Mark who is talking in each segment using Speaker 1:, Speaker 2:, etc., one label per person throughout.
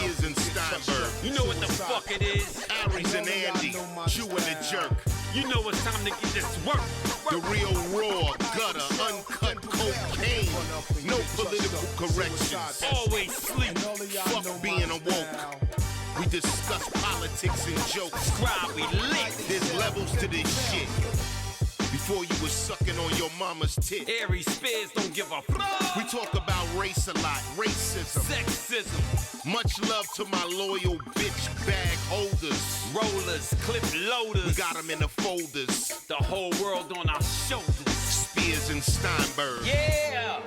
Speaker 1: Spears and Steinberg.
Speaker 2: You know what the fuck it is?
Speaker 1: Aries and Andy, Jew and the Jerk.
Speaker 2: You know it's time to get this work.
Speaker 1: The real raw, gutter, uncut cocaine. No political corrections.
Speaker 2: Always sleep.
Speaker 1: Fuck being awoke. We discuss politics and jokes.
Speaker 2: Scribe, we lit.
Speaker 1: There's levels to this shit. Before you was sucking on your mama's tit.
Speaker 2: Aries Spears don't give a fuck.
Speaker 1: We talk about race a lot, racism.
Speaker 2: Sexism.
Speaker 1: Much love to my loyal bitch bag holders.
Speaker 2: Rollers, clip loaders.
Speaker 1: We got them in the folders.
Speaker 2: The whole world on our shoulders.
Speaker 1: Spears and Steinberg.
Speaker 2: Yeah.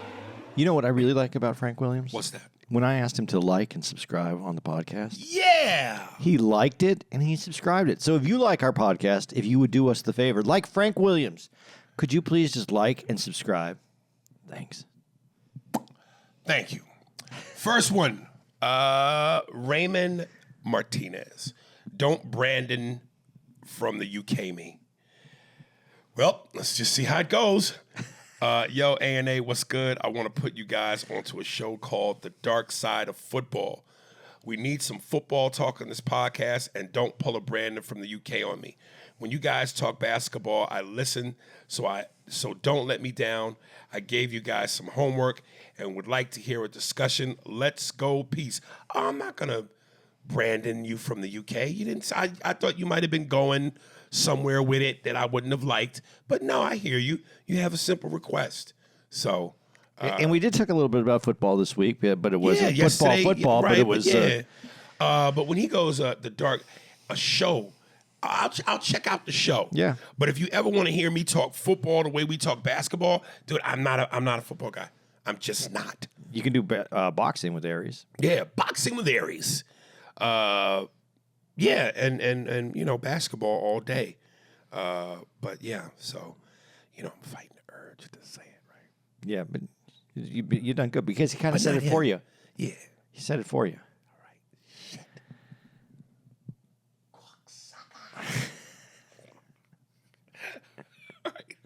Speaker 3: You know what I really like about Frank Williams?
Speaker 4: What's that?
Speaker 3: When I asked him to like and subscribe on the podcast,
Speaker 4: Yeah.
Speaker 3: he liked it and he subscribed it. So if you like our podcast, if you would do us the favor, like Frank Williams, could you please just like and subscribe? Thanks.
Speaker 4: Thank you. First one, Raymond Martinez. Don't Brandon from the UK me. Well, let's just see how it goes. Yo, A&A, what's good? I want to put you guys onto a show called The Dark Side of Football. We need some football talk on this podcast, and don't pull a Brandon from the UK on me. When you guys talk basketball, I listen, so don't let me down. I gave you guys some homework and would like to hear a discussion. Let's go, peace. I'm not going to Brandon you from the UK. You didn't. I thought you might have been going somewhere with it that I wouldn't have liked. But no, I hear you. You have a simple request. So,
Speaker 3: and we did talk a little bit about football this week, but it wasn't football,
Speaker 4: right,
Speaker 3: but it was.
Speaker 4: But when he goes a show, I'll check out the show.
Speaker 3: Yeah.
Speaker 4: But if you ever want to hear me talk football the way we talk basketball, dude, I'm not a football guy. I'm just not.
Speaker 3: You can do boxing with Aries.
Speaker 4: Yeah, boxing with Aries. Yeah, and you know, basketball all day. But yeah, so you know, I'm fighting the urge to say it, right?
Speaker 3: Yeah, but you done good because he kind of said it for you.
Speaker 4: Yeah.
Speaker 3: He said it for you.
Speaker 4: All right. Shit. All right.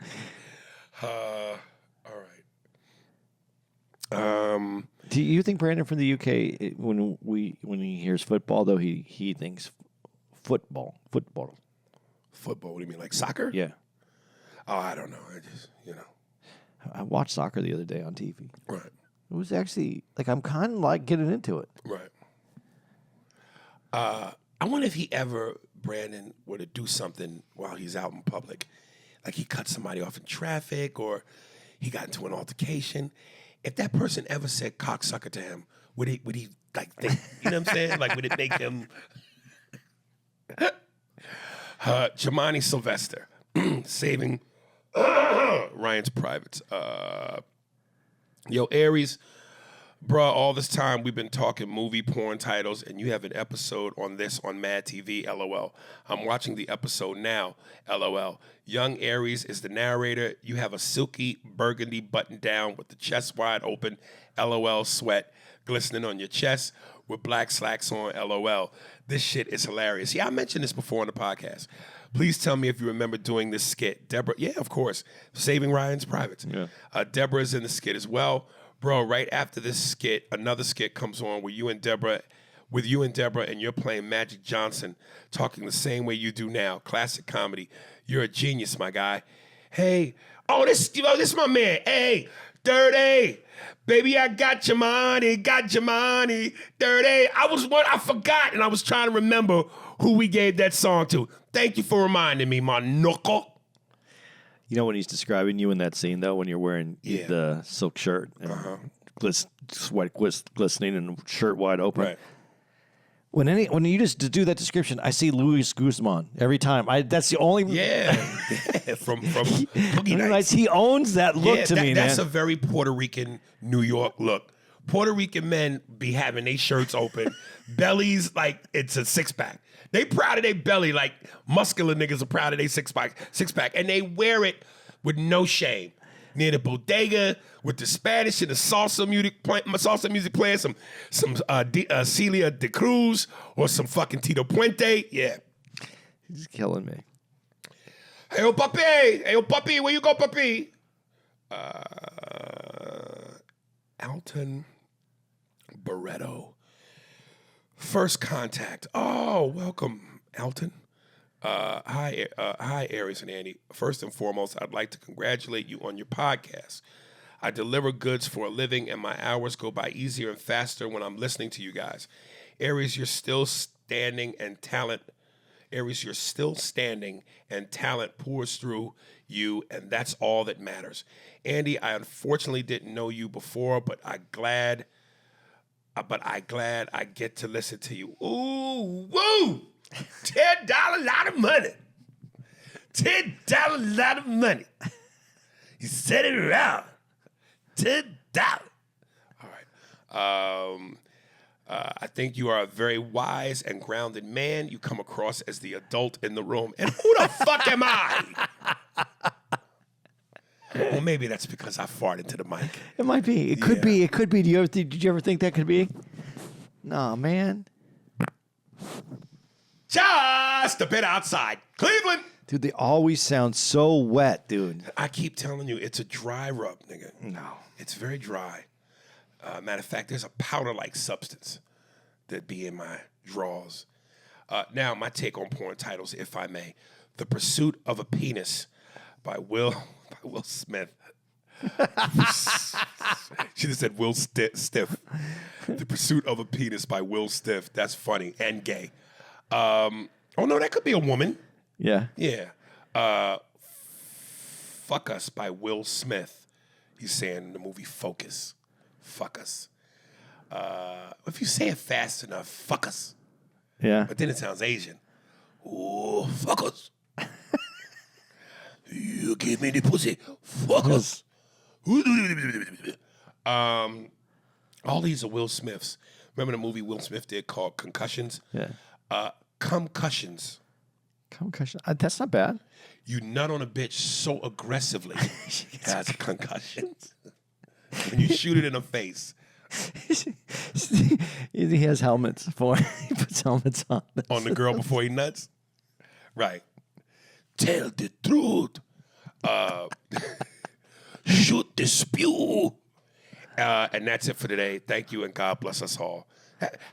Speaker 4: All right.
Speaker 3: Do you think Brandon from the UK, when he hears football, though, he thinks football?
Speaker 4: Football? What do you mean, like soccer?
Speaker 3: Yeah.
Speaker 4: Oh, I don't know. I just, you know.
Speaker 3: I watched soccer the other day on TV.
Speaker 4: Right.
Speaker 3: It was actually, like, I'm kind of like getting into it.
Speaker 4: Right. I wonder if Brandon, were to do something while he's out in public. Like he cut somebody off in traffic or he got into an altercation. If that person ever said cocksucker to him, would he like think, you know what I'm saying? Like, would it make him... Jamani Sylvester, saving Ryan's privates. Yo, Aries, bruh, all this time we've been talking movie porn titles, and you have an episode on this on Mad TV, LOL. I'm watching the episode now, LOL. Young Aries is the narrator. You have a silky burgundy button down with the chest wide open, LOL, sweat glistening on your chest with black slacks on, LOL. This shit is hilarious. Yeah, I mentioned this before on the podcast. Please tell me if you remember doing this skit. Deborah, yeah, of course. Saving Ryan's Privates. Yeah. Deborah's in the skit as well. Bro, right after this skit, another skit comes on with you and Deborah, and you're playing Magic Johnson, talking the same way you do now. Classic comedy. You're a genius, my guy. Hey, this is my man. Hey, Dirty. Baby, I got your money. Dirty. I forgot, and I was trying to remember who we gave that song to. Thank you for reminding me, my knuckle.
Speaker 3: You know when he's describing you in that scene, though, when you're wearing the silk shirt and sweat glistening and shirt wide open.
Speaker 4: Right.
Speaker 3: When you just do that description, I see Luis Guzman every time. That's the only
Speaker 4: from Boogie Nights.
Speaker 3: He owns that look to me.
Speaker 4: That's a very Puerto Rican, New York look. Puerto Rican men be having their shirts open, bellies like it's a six pack. They proud of their belly like muscular niggas are proud of their six pack, and they wear it with no shame. Near the bodega with the Spanish and the salsa music playing, some Celia de Cruz or some fucking Tito Puente. Yeah.
Speaker 3: He's killing me.
Speaker 4: Hey, papi, where you go, papi? Alton Barreto. First contact. Oh, welcome, Elton. Hi, Aries and Andy. First and foremost, I'd like to congratulate you on your podcast. I deliver goods for a living, and my hours go by easier and faster when I'm listening to you guys. Aries, you're still standing, and talent. Aries, you're still standing, and talent pours through you, and that's all that matters. Andy, I unfortunately didn't know you before, but I'm glad I get to listen to you. Ooh, woo! $10 lot of money. $10 lot of money. You said it around. $10. All right. I think you are a very wise and grounded man. You come across as the adult in the room. And who the fuck am I? Well, maybe that's because I farted into the mic.
Speaker 3: It might be. It could be. It could be. Did you ever think that could be? No, man.
Speaker 4: Just a bit outside. Cleveland.
Speaker 3: Dude, they always sound so wet, dude.
Speaker 4: I keep telling you, it's a dry rub, nigga.
Speaker 3: No.
Speaker 4: It's very dry. Matter of fact, there's a powder-like substance that be in my drawers. Now, my take on porn titles, if I may. The Pursuit of a Penis by Will Smith. She just said Will Stiff. The Pursuit of a Penis by Will Stiff. That's funny and gay. Oh, no, that could be a woman.
Speaker 3: Yeah.
Speaker 4: Yeah. Fuck Us by Will Smith. He's saying in the movie Focus. Fuck us. If you say it fast enough, fuck us.
Speaker 3: Yeah.
Speaker 4: But then it sounds Asian. Ooh, fuck us. You give me the pussy. Fuck us. All these are Will Smiths. Remember the movie Will Smith did called Concussions?
Speaker 3: Yeah.
Speaker 4: Concussions.
Speaker 3: Concussion. That's not bad.
Speaker 4: You nut on a bitch so aggressively has concussions. When you shoot it in the face.
Speaker 3: He has helmets for it. He puts helmets on.
Speaker 4: On the girl before he nuts? Right. Tell the truth. Shoot the spew. And that's it for today. Thank you, and God bless us all.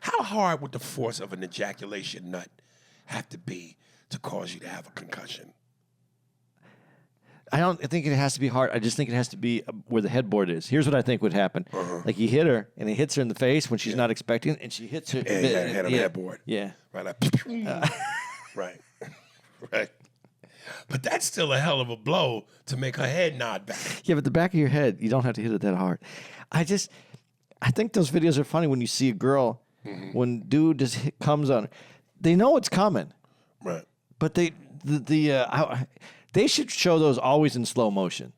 Speaker 4: How hard would the force of an ejaculation nut have to be to cause you to have a concussion?
Speaker 3: I don't think it has to be hard. I just think it has to be where the headboard is. Here's what I think would happen. Like you hit her, and it hits her in the face when she's not expecting, and she hits her.
Speaker 4: And you got head on the headboard.
Speaker 3: Yeah.
Speaker 4: Right. Like, right. Right. But that's still a hell of a blow to make her head nod back.
Speaker 3: Yeah, but the back of your head, you don't have to hit it that hard. I think those videos are funny when you see a girl, when dude just comes on her. They know it's coming.
Speaker 4: Right.
Speaker 3: But they should show those always in slow motion.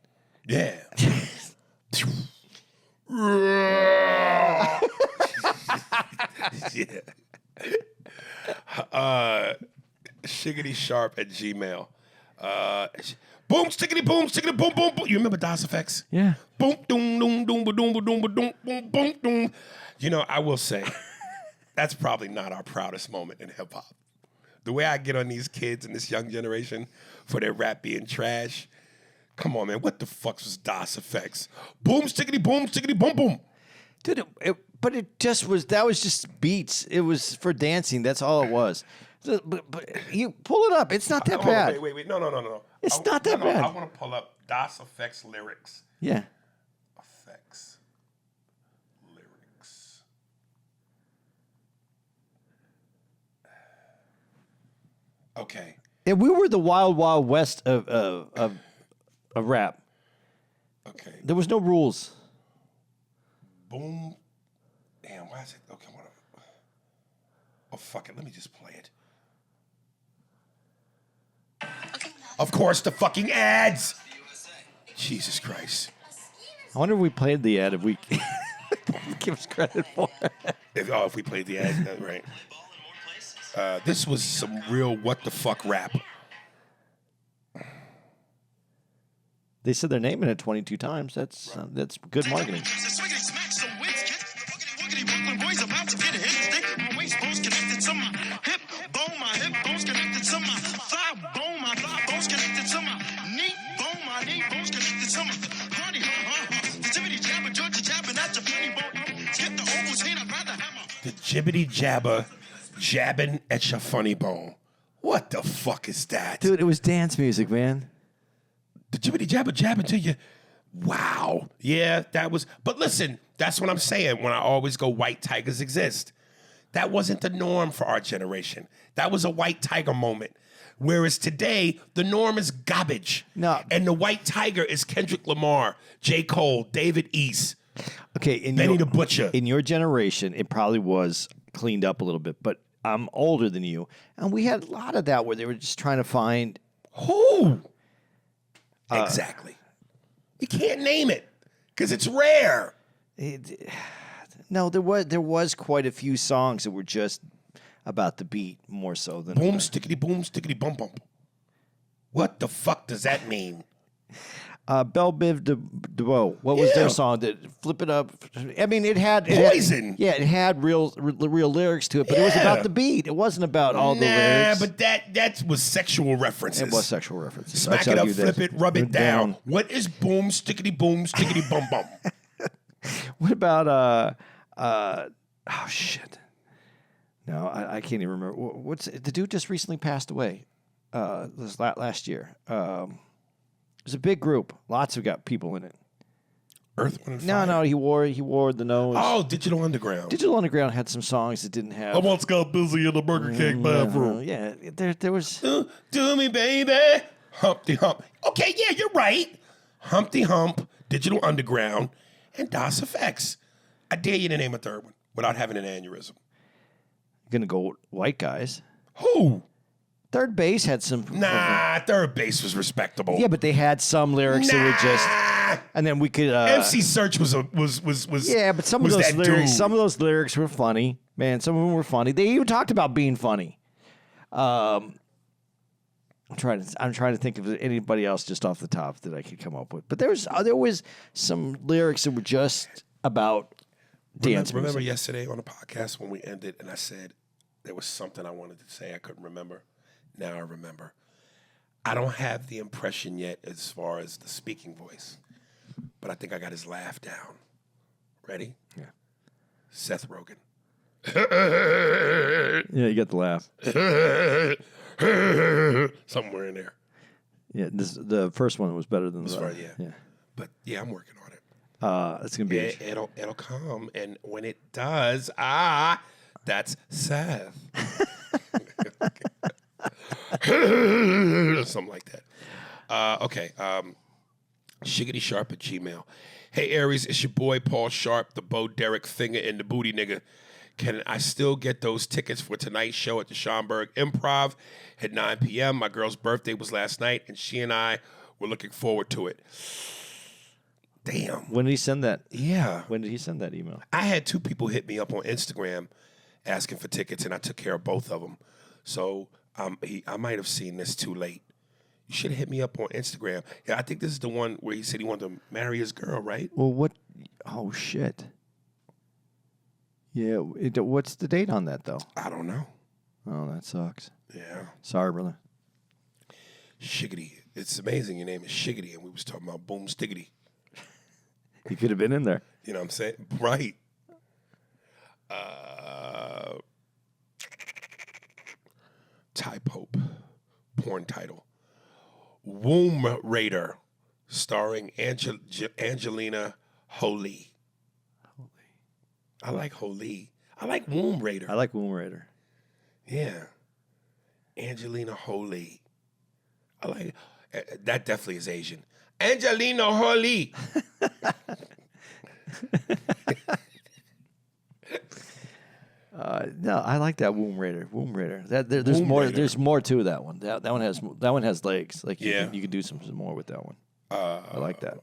Speaker 4: Yeah. Yeah. Shiggity Sharp at Gmail. Boom, stickity, boom, boom, boom. You remember DOS effects?
Speaker 3: Yeah.
Speaker 4: Boom, doom, doom, doom, doom, doom, doom, doom, boom, boom, doom. You know, I will say, that's probably not our proudest moment in hip hop. The way I get on these kids in this young generation for their rap being trash. Come on, man. What the fuck was DOS effects? Boom, stickity, boom, boom.
Speaker 3: Dude, but it just was, that was just beats. It was for dancing. That's all it was. But you pull it up. It's not that bad.
Speaker 4: Wait. No.
Speaker 3: It's not that bad.
Speaker 4: I want to pull up DOS effects lyrics.
Speaker 3: Yeah.
Speaker 4: Effects lyrics. Okay.
Speaker 3: And we were the wild, wild west of rap.
Speaker 4: Okay.
Speaker 3: There was no rules.
Speaker 4: Boom. Damn, why is it? Okay, what? Oh, fuck it. Let me just play it. Of course, the fucking ads. Jesus Christ.
Speaker 3: I wonder if we played the ad, if we give us credit for it.
Speaker 4: If we played the ad, right. This was some real what the fuck rap.
Speaker 3: They said their name in it 22 times. That's good marketing.
Speaker 4: The jibbity jabber jabbing at your funny bone. What the fuck is that?
Speaker 3: Dude, it was dance music, man.
Speaker 4: The jibbity jabber jabbing to you. Wow. Yeah, that was. But listen, that's what I'm saying when I always go white tigers exist. That wasn't the norm for our generation. That was a white tiger moment. Whereas today, the norm is garbage.
Speaker 3: No.
Speaker 4: And the white tiger is Kendrick Lamar, J. Cole, David East,
Speaker 3: Okay,
Speaker 4: Benny the Butcher.
Speaker 3: In your generation, it probably was cleaned up a little bit, but I'm older than you, and we had a lot of that where they were just trying to find
Speaker 4: Who? Exactly. You can't name it because it's rare.
Speaker 3: No, there was quite a few songs that were just about the beat more so than
Speaker 4: Boom, stickity, bum, bum. What the fuck does that mean?
Speaker 3: Belle Biv DeVoe. What was their song? That Flip It Up. I mean, it had
Speaker 4: Poison.
Speaker 3: It had real lyrics to it, but it was about the beat. It wasn't about all the lyrics.
Speaker 4: But that was sexual references.
Speaker 3: It was sexual references.
Speaker 4: Smack it up, flip it, rub it down. What is boom, stickity, bum, bum?
Speaker 3: What about oh shit. No, I can't even remember. What's the dude just recently passed away? This last year. It was a big group. Lots of people in it.
Speaker 4: Earth, Wind, and Fire.
Speaker 3: No, he wore the nose.
Speaker 4: Oh, Digital Underground.
Speaker 3: Digital Underground had some songs that didn't have.
Speaker 4: I once got busy in the Burger King bathroom.
Speaker 3: Yeah, there was.
Speaker 4: Do me, baby. Humpty Hump. Okay, yeah, you're right. Humpty Hump, Digital Underground, and DOS Effects. I dare you to name a third one without having an aneurysm.
Speaker 3: Gonna go white guys.
Speaker 4: Who?
Speaker 3: Third Base had some.
Speaker 4: Nah, Third Base was respectable.
Speaker 3: Yeah, but they had some lyrics that were just. And then we could.
Speaker 4: MC Search was.
Speaker 3: Yeah, but some of
Speaker 4: was
Speaker 3: those
Speaker 4: that
Speaker 3: lyrics,
Speaker 4: dude.
Speaker 3: some of those lyrics were funny. Man, some of them were funny. They even talked about being funny. I'm trying to think of anybody else just off the top that I could come up with. But there was some lyrics that were just about dance.
Speaker 4: Remember
Speaker 3: music.
Speaker 4: yesterday on the podcast when we ended, and I said there was something I wanted to say I couldn't remember. Now I remember. I don't have the impression yet as far as the speaking voice, but I think I got his laugh down. Ready?
Speaker 3: Yeah.
Speaker 4: Seth Rogen.
Speaker 3: Yeah, you got the laugh.
Speaker 4: Somewhere in there.
Speaker 3: Yeah, the first one was better than the
Speaker 4: Right,
Speaker 3: other.
Speaker 4: yeah. But yeah, I'm working on it.
Speaker 3: It's gonna be.
Speaker 4: It'll come, and when it does, that's Seth. Something like that. Okay. Shiggity Sharp at Gmail. Hey, Aries, it's your boy Paul Sharp, the Bo Derek finger in the booty nigga. Can I still get those tickets for tonight's show at the Steinberg Improv at 9 p.m.? My girl's birthday was last night, and she and I were looking forward to it. Damn.
Speaker 3: When did he send that?
Speaker 4: Yeah.
Speaker 3: When did he send that email?
Speaker 4: I had two people hit me up on Instagram asking for tickets, and I took care of both of them. So I might have seen this too late. You should have hit me up on Instagram. Yeah, I think this is the one where he said he wanted to marry his girl, right?
Speaker 3: Well, what? Oh shit. Yeah. What's the date on that though?
Speaker 4: I don't know.
Speaker 3: Oh, that sucks.
Speaker 4: Yeah.
Speaker 3: Sorry, brother.
Speaker 4: Shiggity. It's amazing your name is Shiggity, and we was talking about Boom Stiggity.
Speaker 3: He could have been in there.
Speaker 4: You know what I'm saying? Right. Ty Pope. Porn title. Womb Raider. Starring Angelina Jolie. I like Jolie. I like Womb Raider.
Speaker 3: I like Womb Raider.
Speaker 4: Yeah. Angelina Jolie. I like that. Definitely is Asian. Angelina Jolie.
Speaker 3: No, I like that Womb Raider. Womb Raider. There's
Speaker 4: Womb
Speaker 3: more.
Speaker 4: Raider.
Speaker 3: There's more to that one. That one has legs. Like
Speaker 4: Yeah.
Speaker 3: you can do some more with that one. I like that.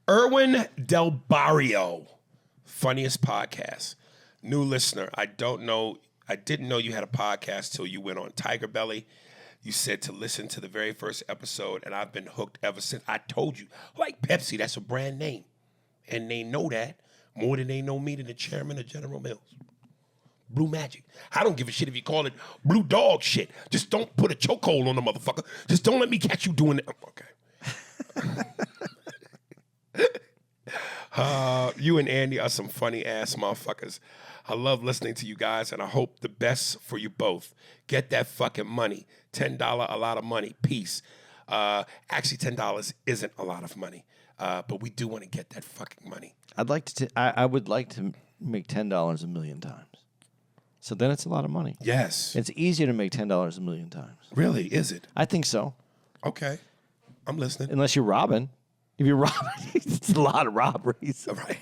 Speaker 4: Erwin Del Barrio, funniest podcast. New listener. I didn't know you had a podcast till you went on Tiger Belly. You said to listen to the very first episode, and I've been hooked ever since. I told you, like Pepsi, that's a brand name. And they know that more than they know me than the chairman of General Mills. Blue Magic. I don't give a shit if you call it Blue Dog shit. Just don't put a chokehold on the motherfucker. Just don't let me catch you doing it. Okay. You and Andy are some funny ass motherfuckers. I love listening to you guys, and I hope the best for you both. Get that fucking money. $10, a lot of money. Peace. Actually, $10 isn't a lot of money, but we do want to get that fucking money.
Speaker 3: I would like to make $10 a million times. So then it's a lot of money.
Speaker 4: Yes.
Speaker 3: It's easier to make $10 a million times.
Speaker 4: Really? Is it?
Speaker 3: I think so.
Speaker 4: Okay. I'm listening.
Speaker 3: Unless you're robbing. If you're robbing, it's a lot of robberies.
Speaker 4: Right.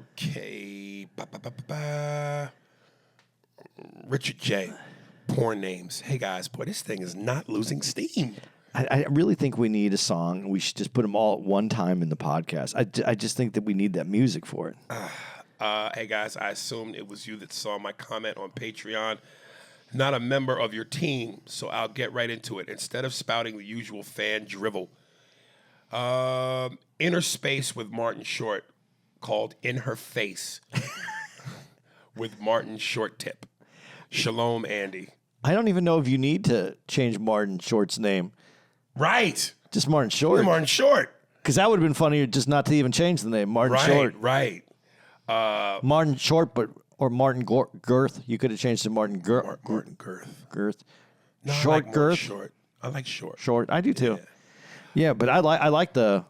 Speaker 4: Okay. Richard J. Porn names. Hey guys, boy, this thing is not losing steam.
Speaker 3: I really think we need a song. We should just put them all at one time in the podcast. I just think that we need that music for it.
Speaker 4: Hey guys, I assumed it was you that saw my comment on Patreon. Not a member of your team, so I'll get right into it. Instead of spouting the usual fan drivel, Inner Space with Martin Short, called In Her Face with Martin Short Tip. Shalom, Andy.
Speaker 3: I don't even know if you need to change Martin Short's name.
Speaker 4: Right.
Speaker 3: Just Martin Short.
Speaker 4: Martin Short.
Speaker 3: Because that would have been funnier just not to even change the name. Martin Short.
Speaker 4: Right.
Speaker 3: Martin Short, or Martin Girth. You could have changed to Martin Girth.
Speaker 4: Martin Girth.
Speaker 3: Girth.
Speaker 4: No,
Speaker 3: Short
Speaker 4: I like
Speaker 3: Girth.
Speaker 4: Short. I like Short.
Speaker 3: Short. I do too. Yeah, but I like the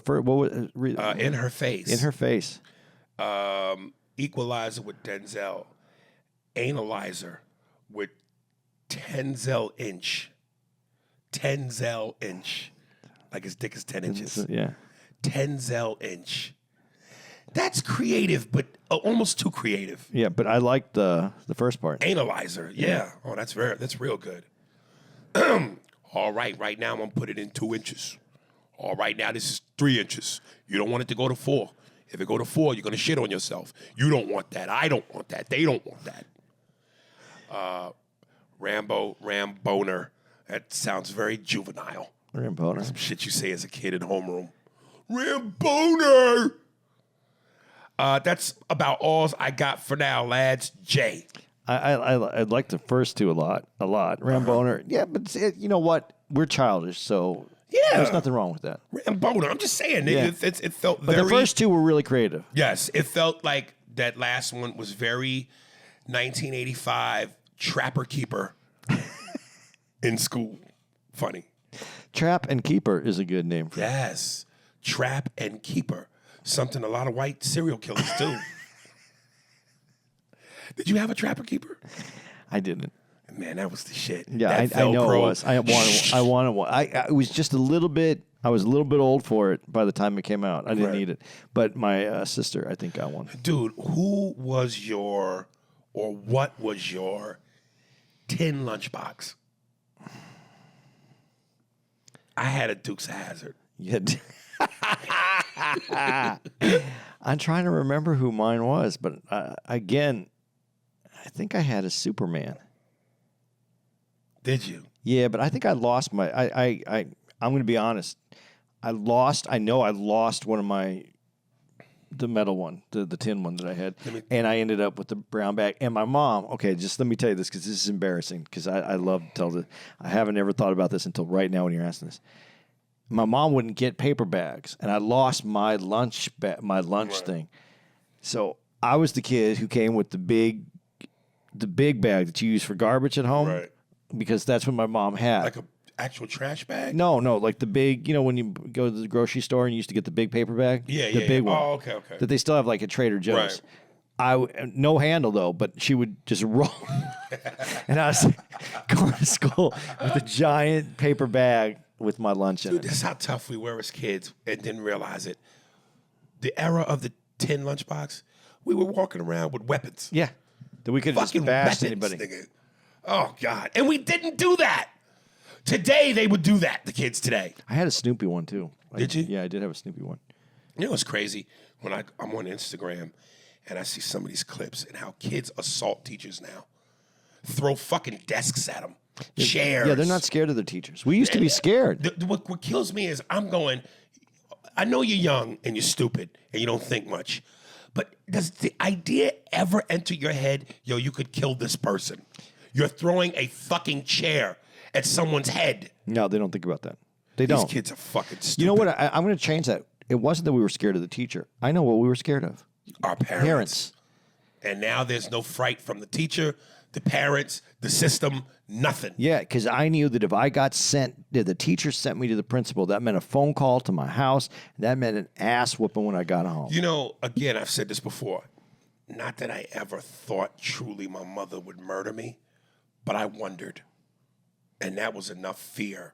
Speaker 3: first. What was
Speaker 4: In Her Face.
Speaker 3: In Her Face.
Speaker 4: Equalizer with Denzel. Analyzer with Tenzel Inch. Tenzel Inch. Like his dick is 10 inches.
Speaker 3: Yeah.
Speaker 4: Tenzel Inch. That's creative, but almost too creative.
Speaker 3: Yeah, but I like the first part.
Speaker 4: Analyzer. Yeah. Oh, that's real good. All right now I'm going to put it in 2 inches. All right, now this is 3 inches. You don't want it to go to 4. If it go to 4, you're going to shit on yourself. You don't want that. I don't want that. They don't want that. Ramboner. That sounds very juvenile.
Speaker 3: Ramboner.
Speaker 4: Some shit you say as a kid in homeroom. Ramboner. That's about all I got for now, lads. Jay.
Speaker 3: I like the first two a lot. Ramboner. Yeah, but you know what? We're childish, so there's nothing wrong with that.
Speaker 4: Ramboner. I'm just saying.
Speaker 3: Yeah.
Speaker 4: It felt
Speaker 3: but
Speaker 4: very...
Speaker 3: the first two were really creative.
Speaker 4: Yes. It felt like that last one was very 1985 Trapper Keeper in school. Funny.
Speaker 3: Trap and Keeper is a good name for it.
Speaker 4: Yes. Trap and Keeper. Something a lot of white serial killers do. Did you have a Trapper Keeper?
Speaker 3: I didn't.
Speaker 4: Man, that was the shit.
Speaker 3: Yeah, I know it was. I wanted one. I was just a little bit. I was a little bit old for it by the time it came out. I didn't need it, but my sister, I think, got one.
Speaker 4: Dude, who was your, or what was your tin lunchbox? I had a Dukes of Hazzard.
Speaker 3: Yeah. I'm trying to remember who mine was, but again, I think I had a Superman.
Speaker 4: Did you?
Speaker 3: Yeah, but I think I lost my. I'm going to be honest. I know I lost one of the metal one, the tin one that I had, and I ended up with the brown bag. And my mom. Okay, just let me tell you this because this is embarrassing. Because I love to tell this. I haven't ever thought about this until right now when you're asking this. My mom wouldn't get paper bags, and I lost my lunch thing. So I was the kid who came with the big bag that you use for garbage at home,
Speaker 4: Right.
Speaker 3: Because that's what my mom had.
Speaker 4: Like an actual trash bag?
Speaker 3: No, like the big. You know when you go to the grocery store and you used to get the big paper bag. The big one.
Speaker 4: Oh, okay.
Speaker 3: That they still have like at Trader Joe's. No handle though, but she would just roll, and I was going to school with a giant paper bag with my lunch in
Speaker 4: Dude,
Speaker 3: it.
Speaker 4: that's how tough we were as kids and didn't realize it. The era of the tin lunchbox, we were walking around with weapons.
Speaker 3: Yeah, that we could have
Speaker 4: Fucking
Speaker 3: just bashed
Speaker 4: weapons,
Speaker 3: anybody.
Speaker 4: nigga. Oh, God. And we didn't do that. Today, they would do that, the kids today.
Speaker 3: I had a Snoopy one too.
Speaker 4: Did you?
Speaker 3: Yeah, I did have a Snoopy one.
Speaker 4: You know what's crazy? When I'm on Instagram and I see some of these clips and how kids assault teachers now. Throw fucking desks at them. Chairs.
Speaker 3: Yeah, they're not scared of their teachers. We used to be scared.
Speaker 4: What kills me is I'm going, I know you're young and you're stupid and you don't think much, but does the idea ever enter your head, yo, you could kill this person? You're throwing a fucking chair at someone's head.
Speaker 3: No, they don't think about that. They don't.
Speaker 4: These kids are fucking stupid.
Speaker 3: You know what? I'm going to change that. It wasn't that we were scared of the teacher. I know what we were scared of.
Speaker 4: Our parents. And now there's no fright from the teacher, the parents, the system, nothing.
Speaker 3: Yeah, because I knew that if I got sent, if the teacher sent me to the principal, that meant a phone call to my house. And that meant an ass whooping when I got home.
Speaker 4: You know, again, I've said this before. Not that I ever thought truly my mother would murder me, but I wondered. And that was enough fear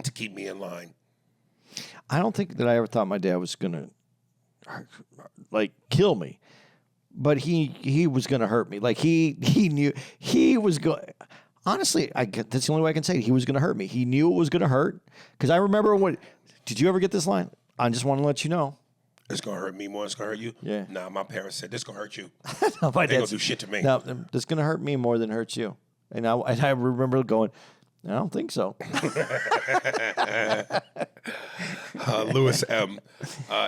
Speaker 4: to keep me in line.
Speaker 3: I don't think that I ever thought my dad was going to, like, kill me. But he was going to hurt me. Like, he knew he was going. Honestly, that's the only way I can say it. He was going to hurt me. He knew it was going to hurt. Because I remember when. Did you ever get this line? I just want to let you know.
Speaker 4: It's going to hurt me more than it's going to hurt you?
Speaker 3: Yeah.
Speaker 4: Nah, my parents said, this going to hurt you.
Speaker 3: No, my
Speaker 4: They going
Speaker 3: dad's-
Speaker 4: to do shit to me.
Speaker 3: No, it's going to hurt me more than it hurts you. And I remember going, I don't think so.
Speaker 4: Lewis M.,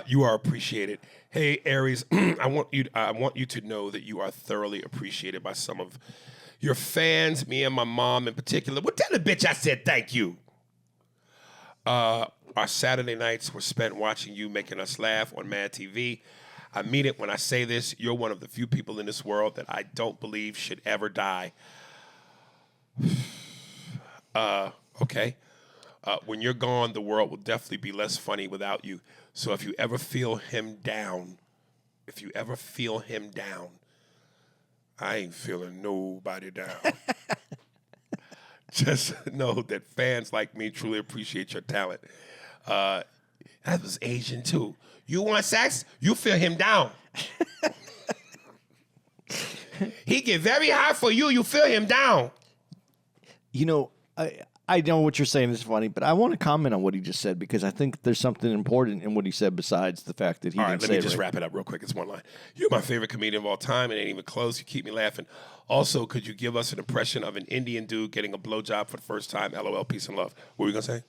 Speaker 4: you are appreciated. Hey, Aries, I want you to know that you are thoroughly appreciated by some of your fans, me and my mom in particular. Well, tell the bitch I said thank you. Our Saturday nights were spent watching you making us laugh on Mad TV. I mean it when I say this. You're one of the few people in this world that I don't believe should ever die. Okay. When you're gone, the world will definitely be less funny without you. So if you ever feel him down, I ain't feeling nobody down. Just know that fans like me truly appreciate your talent. That was Asian too. You want sex? You feel him down. He get very high for you. You feel him down.
Speaker 3: You know, I know what you're saying is funny, but I want to comment on what he just said because I think there's something important in what he said besides the fact that he
Speaker 4: All
Speaker 3: didn't
Speaker 4: right,
Speaker 3: say
Speaker 4: let me just
Speaker 3: right.
Speaker 4: wrap it up real quick. It's one line. You're my favorite comedian of all time. It ain't even close. You keep me laughing. Also, could you give us an impression of an Indian dude getting a blowjob for the first time? LOL, peace and love. What were you going to say?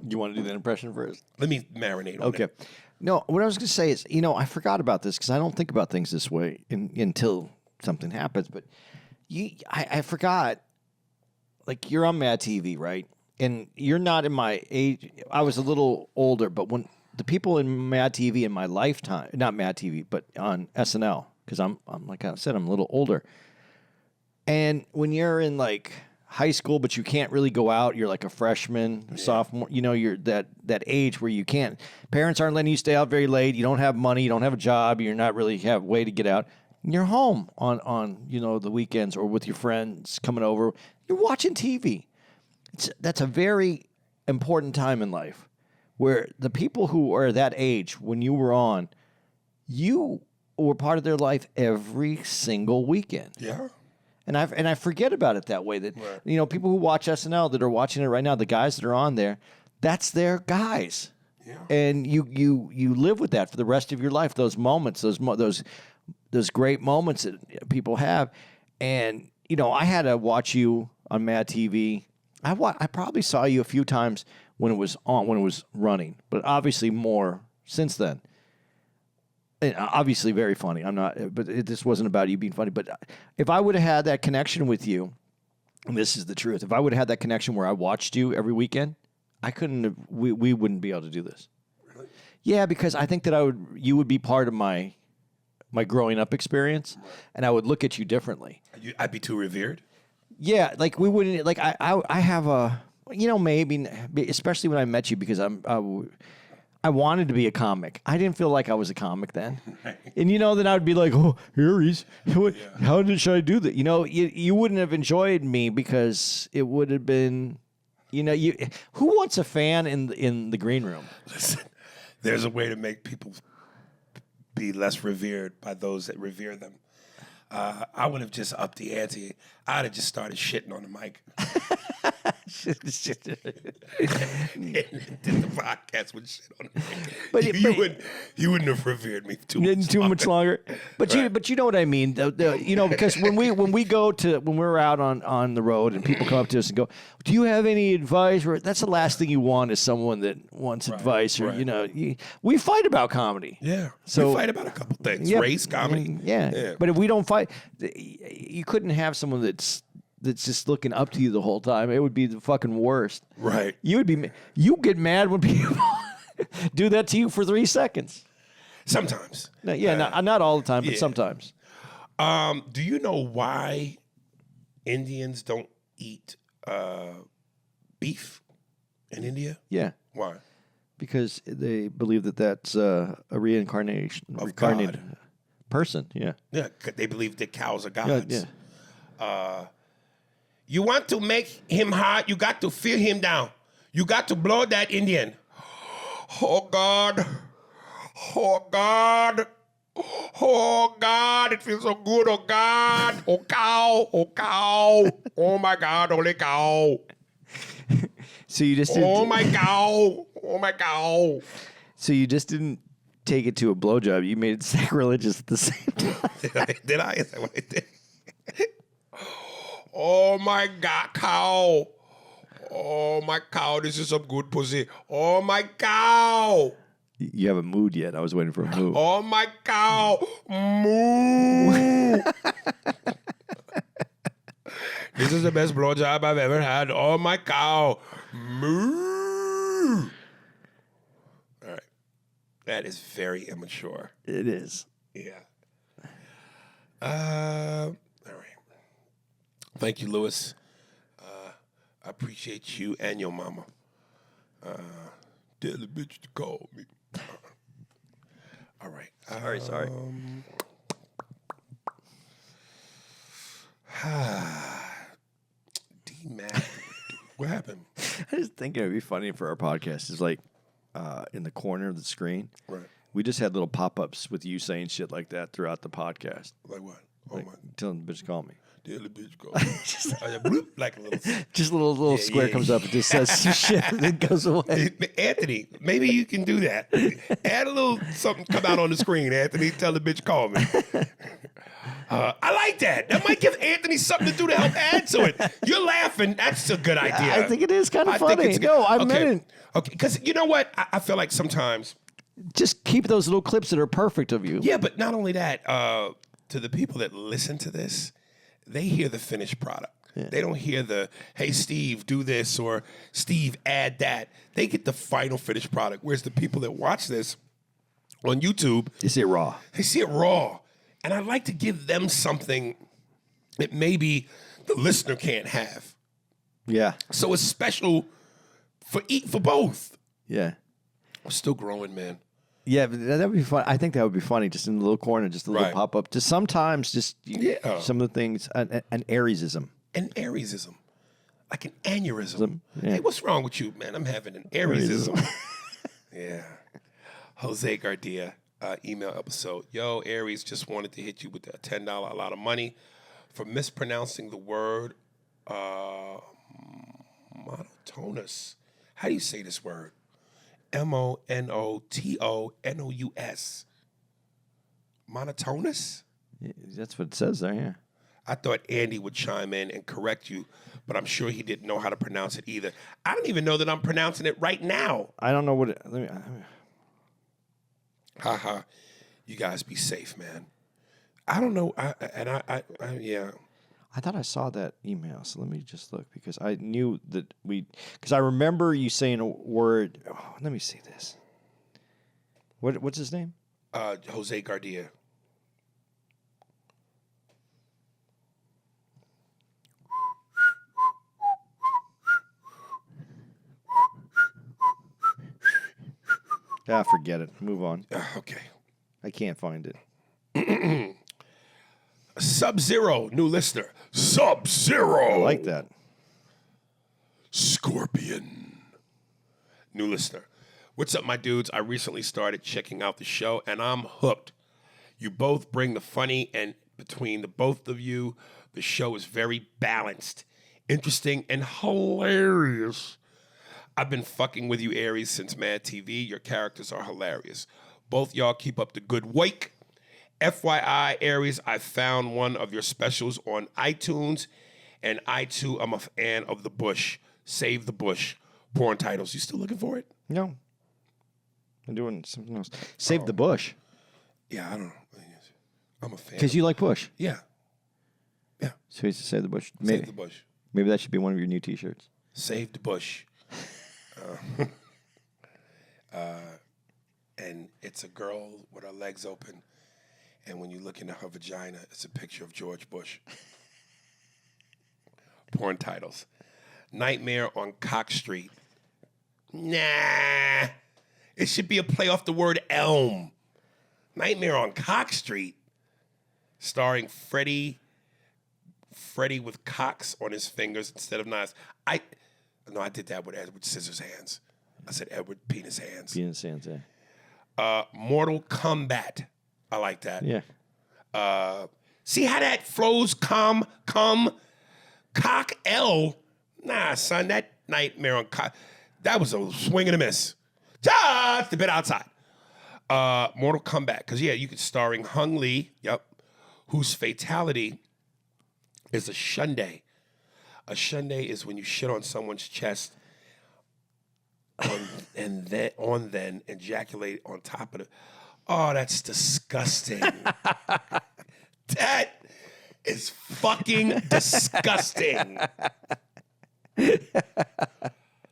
Speaker 3: You want to do that impression first?
Speaker 4: Let me marinate on
Speaker 3: Okay.
Speaker 4: it.
Speaker 3: No, what I was going to say is, you know, I forgot about this because I don't think about things this way until something happens. But I forgot, like, you're on Mad TV, right? And you're not in my age. I was a little older, but when the people in Mad TV in my lifetime, not Mad TV, but on SNL, because I'm like I said, I'm a little older. And when you're in like high school, but you can't really go out, you're like a freshman, sophomore, you know, you're that age where you can't, parents aren't letting you stay out very late. You don't have money. You don't have a job. You're not really have a way to get out. And you're home on, you know, the weekends or with your friends coming over. You're watching TV. That's a very important time in life where the people who are that age when you were on, you were part of their life every single weekend.
Speaker 4: Yeah.
Speaker 3: And I forget about it that way. That you know, people who watch SNL that are watching it right now, the guys that are on there, that's their guys.
Speaker 4: Yeah.
Speaker 3: And you live with that for the rest of your life. Those moments, those great moments that people have. And you know, I had to watch you on Mad TV. I probably saw you a few times when it was running, but obviously more since then. And obviously very funny. I'm not, but this wasn't about you being funny. But if I would have had that connection with you, and this is the truth, if I would have had that connection where I watched you every weekend, I couldn't have, we wouldn't be able to do this.
Speaker 4: Really?
Speaker 3: Yeah, because I think that you would be part of my growing up experience, and I would look at you differently.
Speaker 4: I'd be too revered?
Speaker 3: Yeah, like we wouldn't, like I have a, you know, maybe, especially when I met you because I wanted to be a comic. I didn't feel like I was a comic then. And, you know, then I would be like, oh, Aries, should I do that? You know, you wouldn't have enjoyed me because it would have been, you know, who wants a fan in the green room?
Speaker 4: Listen, there's a way to make people be less revered by those that revere them. I would have just upped the ante. I'd have just started shitting on the mic. Did the podcast with shit on the mic.
Speaker 3: But
Speaker 4: you wouldn't have revered me too
Speaker 3: much longer. But
Speaker 4: Right.
Speaker 3: you know what I mean. You know, because when we're out on the road and people come up to us and go, "Do you have any advice?" That's the last thing you want is someone that wants advice, or
Speaker 4: right.
Speaker 3: you know, we fight about comedy.
Speaker 4: Yeah.
Speaker 3: So
Speaker 4: we fight about a couple things.
Speaker 3: Yeah,
Speaker 4: Race, comedy.
Speaker 3: Yeah. But if we don't fight, you couldn't have someone that's just looking up to you the whole time. It would be the fucking worst.
Speaker 4: Right.
Speaker 3: You get mad when people do that to you for 3 seconds.
Speaker 4: Sometimes.
Speaker 3: No, yeah, not all the time, but
Speaker 4: yeah.
Speaker 3: sometimes.
Speaker 4: Do you know why Indians don't eat beef in India?
Speaker 3: Yeah,
Speaker 4: Why?
Speaker 3: because they believe that that's a reincarnated
Speaker 4: God.
Speaker 3: person. Yeah.
Speaker 4: Yeah, 'cause they believe that cows are
Speaker 3: Yeah,
Speaker 4: gods.
Speaker 3: yeah.
Speaker 4: You want to make him hot, you got to feel him down. You got to blow that Indian. Oh, God. Oh, God. Oh, God. It feels so good. Oh, God. Oh, cow. Oh, cow. Oh, my God. Only cow.
Speaker 3: So you just
Speaker 4: Oh,
Speaker 3: didn't,
Speaker 4: my cow. Oh, my cow.
Speaker 3: so you just didn't take it to a blowjob. You made it sacrilegious at the same time.
Speaker 4: Did I? Is that what I did? Oh, my God, cow. Oh, my cow. This is some good pussy. Oh, my cow.
Speaker 3: You haven't moved yet. I was waiting for a move.
Speaker 4: Oh, my cow. Moo. This is the best blowjob I've ever had. Oh, my cow. Moo. All right. That is very immature.
Speaker 3: It is.
Speaker 4: Yeah. All right. Thank you, Lewis. I appreciate you and your mama. Tell the bitch to call me. All right.
Speaker 3: Sorry.
Speaker 4: D-Mac. What happened?
Speaker 3: I just think it would be funny for our podcast. Is like in the corner of the screen.
Speaker 4: Right.
Speaker 3: We just had little pop-ups with you saying shit like that throughout the podcast.
Speaker 4: Like what? Oh,
Speaker 3: Like,
Speaker 4: my.
Speaker 3: telling the bitch to call me.
Speaker 4: Tell the bitch to call me. Oh, yeah, bloop, like a little.
Speaker 3: Just a little square comes up and just says some shit and then goes away.
Speaker 4: Anthony, maybe you can do that. Add a little something come out on the screen, Anthony. Tell the bitch call me. I like that. That might give Anthony something to do to help add to it. You're laughing. That's a good idea.
Speaker 3: I think it is kind of
Speaker 4: I think
Speaker 3: funny.
Speaker 4: it's good.
Speaker 3: No, I
Speaker 4: Okay.
Speaker 3: meant it.
Speaker 4: Okay, because you know what? I feel like sometimes.
Speaker 3: Just keep those little clips that are perfect of you.
Speaker 4: Yeah, but not only that, to the people that listen to this, they hear the finished product.
Speaker 3: Yeah.
Speaker 4: They don't hear the, hey, Steve, do this, or Steve, add that. They get the final finished product. Whereas the people that watch this on YouTube,
Speaker 3: You see it raw.
Speaker 4: they see it raw. And I'd like to give them something that maybe the listener can't have.
Speaker 3: Yeah.
Speaker 4: So it's special for both.
Speaker 3: Yeah.
Speaker 4: I'm still growing, man.
Speaker 3: Yeah, but that would be fun. I think that would be funny, just in the little corner, just a little
Speaker 4: Right.
Speaker 3: pop up. Just sometimes,
Speaker 4: Yeah.
Speaker 3: some of the things, an Ariesism.
Speaker 4: An Ariesism. Like an aneurysm.
Speaker 3: Yeah.
Speaker 4: Hey, what's wrong with you, man? I'm having an Ariesism. Yeah. Jose Gardia, email episode. Yo, Aries, just wanted to hit you with a $10 a lot of money for mispronouncing the word monotonous. How do you say this word? Monotonous. Monotonous?
Speaker 3: Yeah, that's what it says there, yeah.
Speaker 4: I thought Andy would chime in and correct you, but I'm sure he didn't know how to pronounce it either. I don't even know that I'm pronouncing it right now.
Speaker 3: I don't know what it...
Speaker 4: Haha. You guys be safe, man. I don't know. Yeah.
Speaker 3: I thought I saw that email, so let me just look, because I knew that because I remember you saying a word. Oh, let me see this. What's his name?
Speaker 4: Jose Gardia.
Speaker 3: Forget it. Move on.
Speaker 4: Okay.
Speaker 3: I can't find it.
Speaker 4: Sub-Zero, new listener. Sub-Zero.
Speaker 3: I like that.
Speaker 4: Scorpion. New listener. What's up, my dudes? I recently started checking out the show, and I'm hooked. You both bring the funny, and between the both of you, the show is very balanced, interesting, and hilarious. I've been fucking with you, Aries, since Mad TV. Your characters are hilarious. Both y'all keep up the good work. FYI, Aries, I found one of your specials on iTunes, and I, too, am a fan of The Bush. Save the Bush. Porn titles. You still looking for it?
Speaker 3: No. I'm doing something else. Save the Bush.
Speaker 4: Yeah, I don't know. I'm a fan.
Speaker 3: Because you like Bush.
Speaker 4: Yeah. Yeah.
Speaker 3: So he's to save the bush.
Speaker 4: Save the bush.
Speaker 3: Maybe that should be one of your new T-shirts.
Speaker 4: Save the bush. And it's a girl with her legs open. And when you look into her vagina, it's a picture of George Bush. Porn titles. Nightmare on Cock Street. Nah. It should be a play off the word elm. Nightmare on Cock Street. Starring Freddie with cocks on his fingers instead of knives. I did that with Edward Scissors hands. I said Edward Penis hands.
Speaker 3: Penis hands, yeah.
Speaker 4: Mortal Kombat. I like that.
Speaker 3: Yeah.
Speaker 4: See how that flows? Cock L. Nah, son, that Nightmare on Cock. That was a swing and a miss. Just a bit outside. Mortal Kombat. Because, yeah, you could starring Hung Lee, whose fatality is a shunday. A shunday is when you shit on someone's chest and then ejaculate on top of it. Oh, that's disgusting. That is fucking disgusting.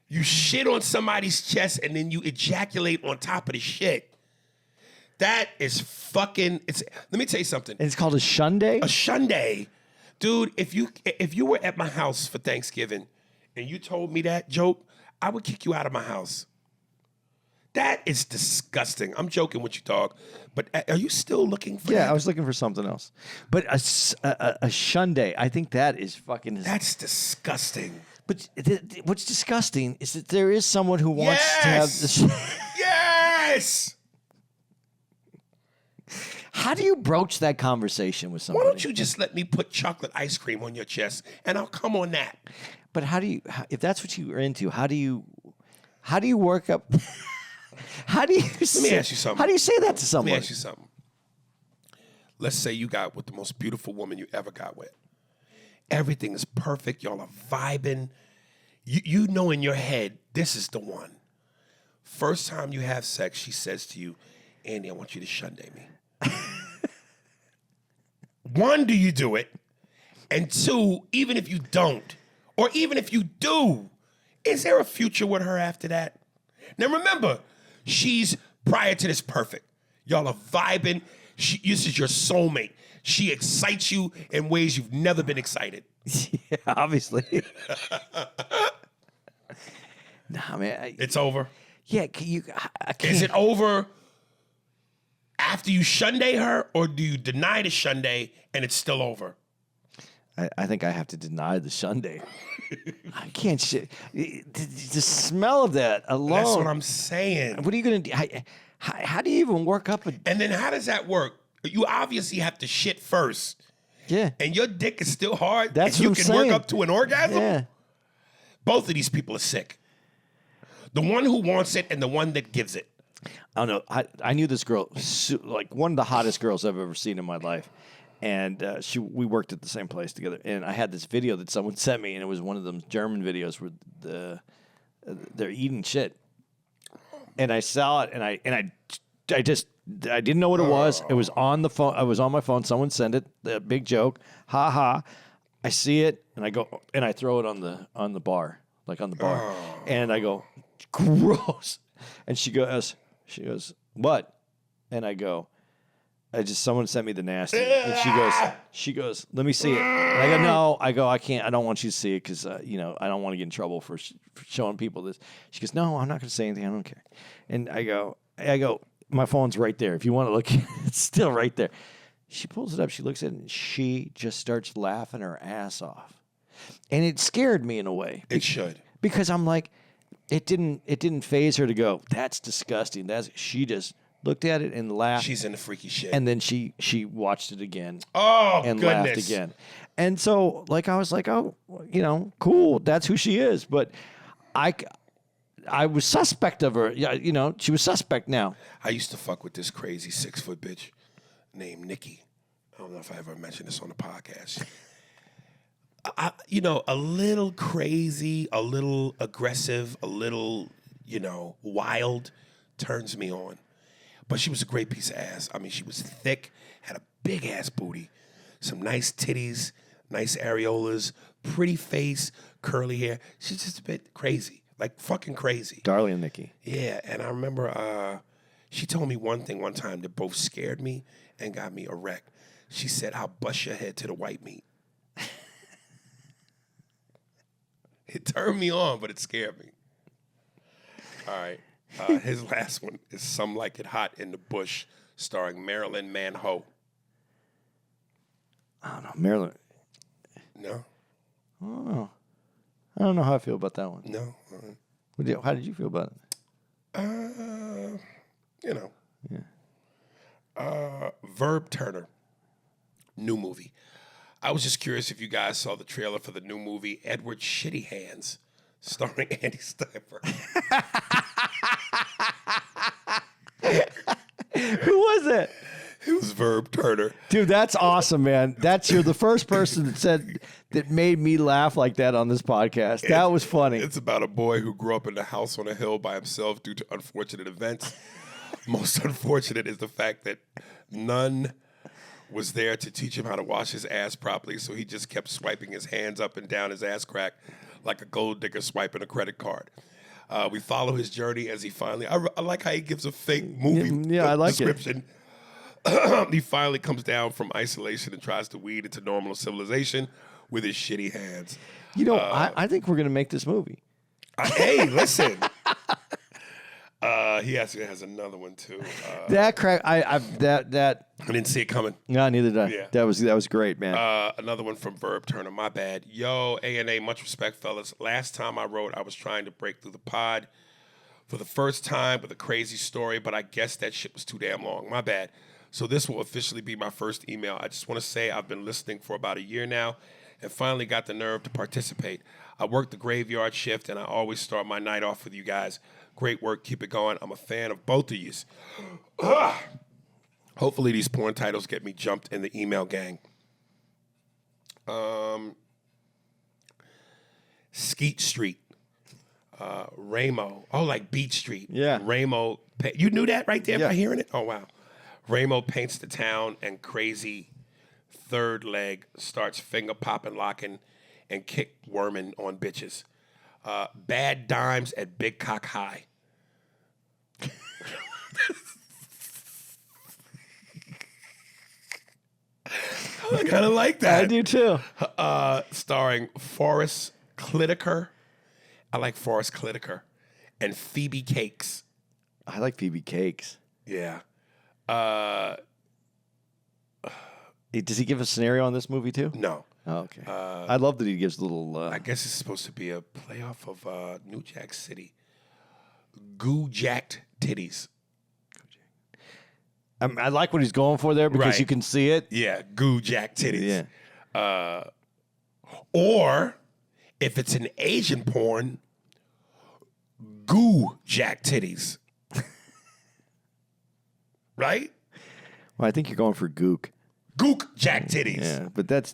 Speaker 4: You shit on somebody's chest and then you ejaculate on top of the shit. That is fucking. Let me tell you something.
Speaker 3: And it's called a shunday?
Speaker 4: A shunday. Dude, if you were at my house for Thanksgiving and you told me that joke, I would kick you out of my house. That is disgusting. I'm joking with you, dog. But are you still looking for that?
Speaker 3: Yeah, I was looking for something else. But a shunday, I think that is fucking...
Speaker 4: That's disgusting.
Speaker 3: But what's disgusting is that there is someone who wants to have this...
Speaker 4: Yes!
Speaker 3: How do you broach that conversation with somebody?
Speaker 4: Why don't you just let me put chocolate ice cream on your chest and I'll come on that?
Speaker 3: But how do you... If that's what you are into, how do you work up... How do you
Speaker 4: Let me ask you something.
Speaker 3: How do you say that to someone?
Speaker 4: Let me ask you something. Let's say you got with the most beautiful woman you ever got with. Everything is perfect. Y'all are vibing. You know in your head, this is the one. First time you have sex, she says to you, Andy, I want you to shunday me. One, do you do it? And two, even if you don't, or even if you do, is there a future with her after that? Now remember, she's prior to this perfect. Y'all are vibing. This is your soulmate. She excites you in ways you've never been excited.
Speaker 3: Yeah, obviously. Nah, man.
Speaker 4: It's over.
Speaker 3: Yeah, I can't.
Speaker 4: Is it over after you shunday her, or do you deny the shunday and it's still over?
Speaker 3: I think I have to deny the shunday. I can't shit. The smell of that alone.
Speaker 4: That's what I'm saying.
Speaker 3: What are you going to do? How do you even work up a...
Speaker 4: And then how does that work? You obviously have to shit first.
Speaker 3: Yeah.
Speaker 4: And your dick is still hard.
Speaker 3: That's
Speaker 4: and you
Speaker 3: what
Speaker 4: can
Speaker 3: I'm
Speaker 4: work
Speaker 3: saying.
Speaker 4: up to an orgasm?
Speaker 3: Yeah.
Speaker 4: Both of these people are sick. The one who wants it and the one that gives it.
Speaker 3: I don't know. I knew this girl, like one of the hottest girls I've ever seen in my life. And we worked at the same place together. And I had this video that someone sent me, and it was one of them German videos where they're eating shit. And I saw it, and I didn't know what it was. It was on the phone. I was on my phone. Someone sent it. The big joke. Ha ha. I see it, and I go and I throw it on the bar, like on the bar, and I go, gross. And she goes, what? And I go, someone sent me the nasty. And she goes, let me see it. And I go, no. I can't. I don't want you to see it because, I don't want to get in trouble for showing people this. She goes, no, I'm not going to say anything. I don't care. And I go, my phone's right there. If you want to look, it's still right there. She pulls it up. She looks at it, and she just starts laughing her ass off. And it scared me in a way.
Speaker 4: It should.
Speaker 3: Because I'm like, it didn't faze her to go, that's disgusting. She just looked at it and laughed.
Speaker 4: She's into freaky shit.
Speaker 3: And then she watched it again.
Speaker 4: Oh,
Speaker 3: and
Speaker 4: goodness.
Speaker 3: laughed again. And so, like, I was like, oh, cool. That's who she is. But I was suspect of her. Yeah, she was suspect now.
Speaker 4: I used to fuck with this crazy 6-foot bitch named Nikki. I don't know if I ever mentioned this on the podcast. A little crazy, a little aggressive, a little, wild turns me on. But she was a great piece of ass. I mean, she was thick, had a big ass booty, some nice titties, nice areolas, pretty face, curly hair. She's just a bit crazy, like fucking crazy.
Speaker 3: Darlie and Nikki.
Speaker 4: Yeah, and I remember she told me one thing one time that both scared me and got me erect. She said, "I'll bust your head to the white meat." It turned me on, but it scared me. All right. His last one is Some Like It Hot in the Bush, starring Marilyn Monroe.
Speaker 3: I don't know. Marilyn.
Speaker 4: No?
Speaker 3: Oh. I don't know how I feel about that one.
Speaker 4: No?
Speaker 3: How did you feel about it?
Speaker 4: You know.
Speaker 3: Yeah.
Speaker 4: Verb Turner, new movie. I was just curious if you guys saw the trailer for the new movie Edward Shitty Hands, starring Andy Steinberg.
Speaker 3: Who was it?
Speaker 4: It was Verb Turner.
Speaker 3: Dude, that's awesome, man. You're the first person that made me laugh like that on this podcast. That was funny.
Speaker 4: It's about a boy who grew up in a house on a hill by himself due to unfortunate events. Most unfortunate is the fact that none was there to teach him how to wash his ass properly, so he just kept swiping his hands up and down his ass crack like a gold digger swiping a credit card. We follow his journey as he finally... I like how he gives a fake movie
Speaker 3: I like
Speaker 4: description. He finally comes down from isolation and tries to weed into normal civilization with his shitty hands.
Speaker 3: You know, I think we're going to make this movie.
Speaker 4: Hey, listen. He actually has another one too.
Speaker 3: That crack, I
Speaker 4: didn't see it coming.
Speaker 3: No, neither did I.
Speaker 4: Yeah.
Speaker 3: That was great, man.
Speaker 4: Another one from Verb Turner. My bad. Yo, A&A, much respect, fellas. Last time I wrote, I was trying to break through the pod for the first time with a crazy story, but I guess that shit was too damn long. My bad. So this will officially be my first email. I just want to say I've been listening for about a year now and finally got the nerve to participate. I work the graveyard shift, and I always start my night off with you guys. Great work. Keep it going. I'm a fan of both of you. Hopefully these porn titles get me jumped in the email gang. Skeet Street. Ramo. Oh, like Beach Street.
Speaker 3: Yeah.
Speaker 4: Ramo. You knew that right there by
Speaker 3: Yeah.
Speaker 4: hearing it? Oh, wow. Ramo paints the town, and crazy third leg starts finger popping, locking, and kick worming on bitches. Bad dimes at Big Cock High. I kind of like that.
Speaker 3: I do too.
Speaker 4: Starring Forrest Clitaker. I like Forrest Clitaker. And Phoebe Cakes.
Speaker 3: I like Phoebe Cakes.
Speaker 4: Yeah.
Speaker 3: Does he give a scenario on this movie too?
Speaker 4: No.
Speaker 3: Oh, okay. I love that he gives little.
Speaker 4: I guess it's supposed to be a playoff of New Jack City. Goo Jacked Titties.
Speaker 3: I like what he's going for there because
Speaker 4: Right.
Speaker 3: you can see it.
Speaker 4: Yeah, Goo Jack Titties.
Speaker 3: Yeah.
Speaker 4: Or if it's an Asian porn, Goo Jack Titties. Right?
Speaker 3: Well, I think you're going for Gook.
Speaker 4: Gook Jack Titties.
Speaker 3: Yeah, but that's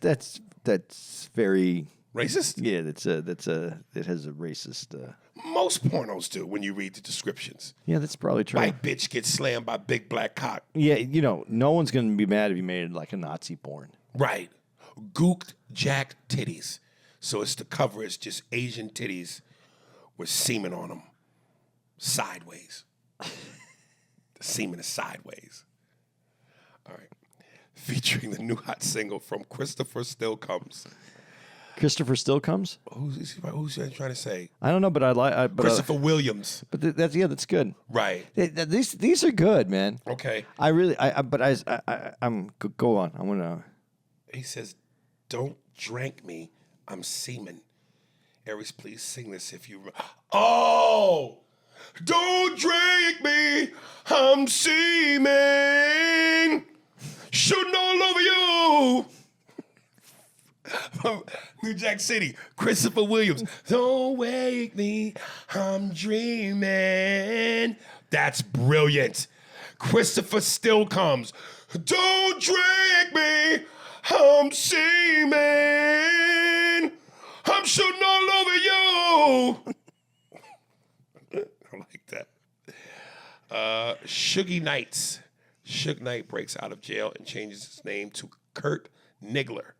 Speaker 3: very
Speaker 4: Racist?
Speaker 3: yeah. It has a racist.
Speaker 4: Most pornos do when you read the descriptions.
Speaker 3: Yeah, that's probably true.
Speaker 4: White bitch gets slammed by big black cock.
Speaker 3: Yeah, you know, no one's going to be mad if you made it like a Nazi porn.
Speaker 4: Right. Gooked Jack Titties. So it's the cover is just Asian titties with semen on them. Sideways. The semen is sideways. All right. Featuring the new hot single from Christopher Still Comes.
Speaker 3: Christopher Still Comes?
Speaker 4: Who's he trying to say?
Speaker 3: I don't know, but I like
Speaker 4: Christopher Williams.
Speaker 3: But that's good.
Speaker 4: Right.
Speaker 3: These are good, man.
Speaker 4: Okay.
Speaker 3: I'm go on. I'm gonna.
Speaker 4: He says, "Don't drink me. I'm semen." Aries, please sing this if you. Oh, don't drink me. I'm semen. Shooting all over you. From New Jack City, Christopher Williams. Don't wake me. I'm dreaming. That's brilliant. Christopher Still Comes. Don't drink me. I'm semen. I'm shooting all over you. I like that. Shuggy Knights. Suge Knight breaks out of jail and changes his name to Kurt Nigler.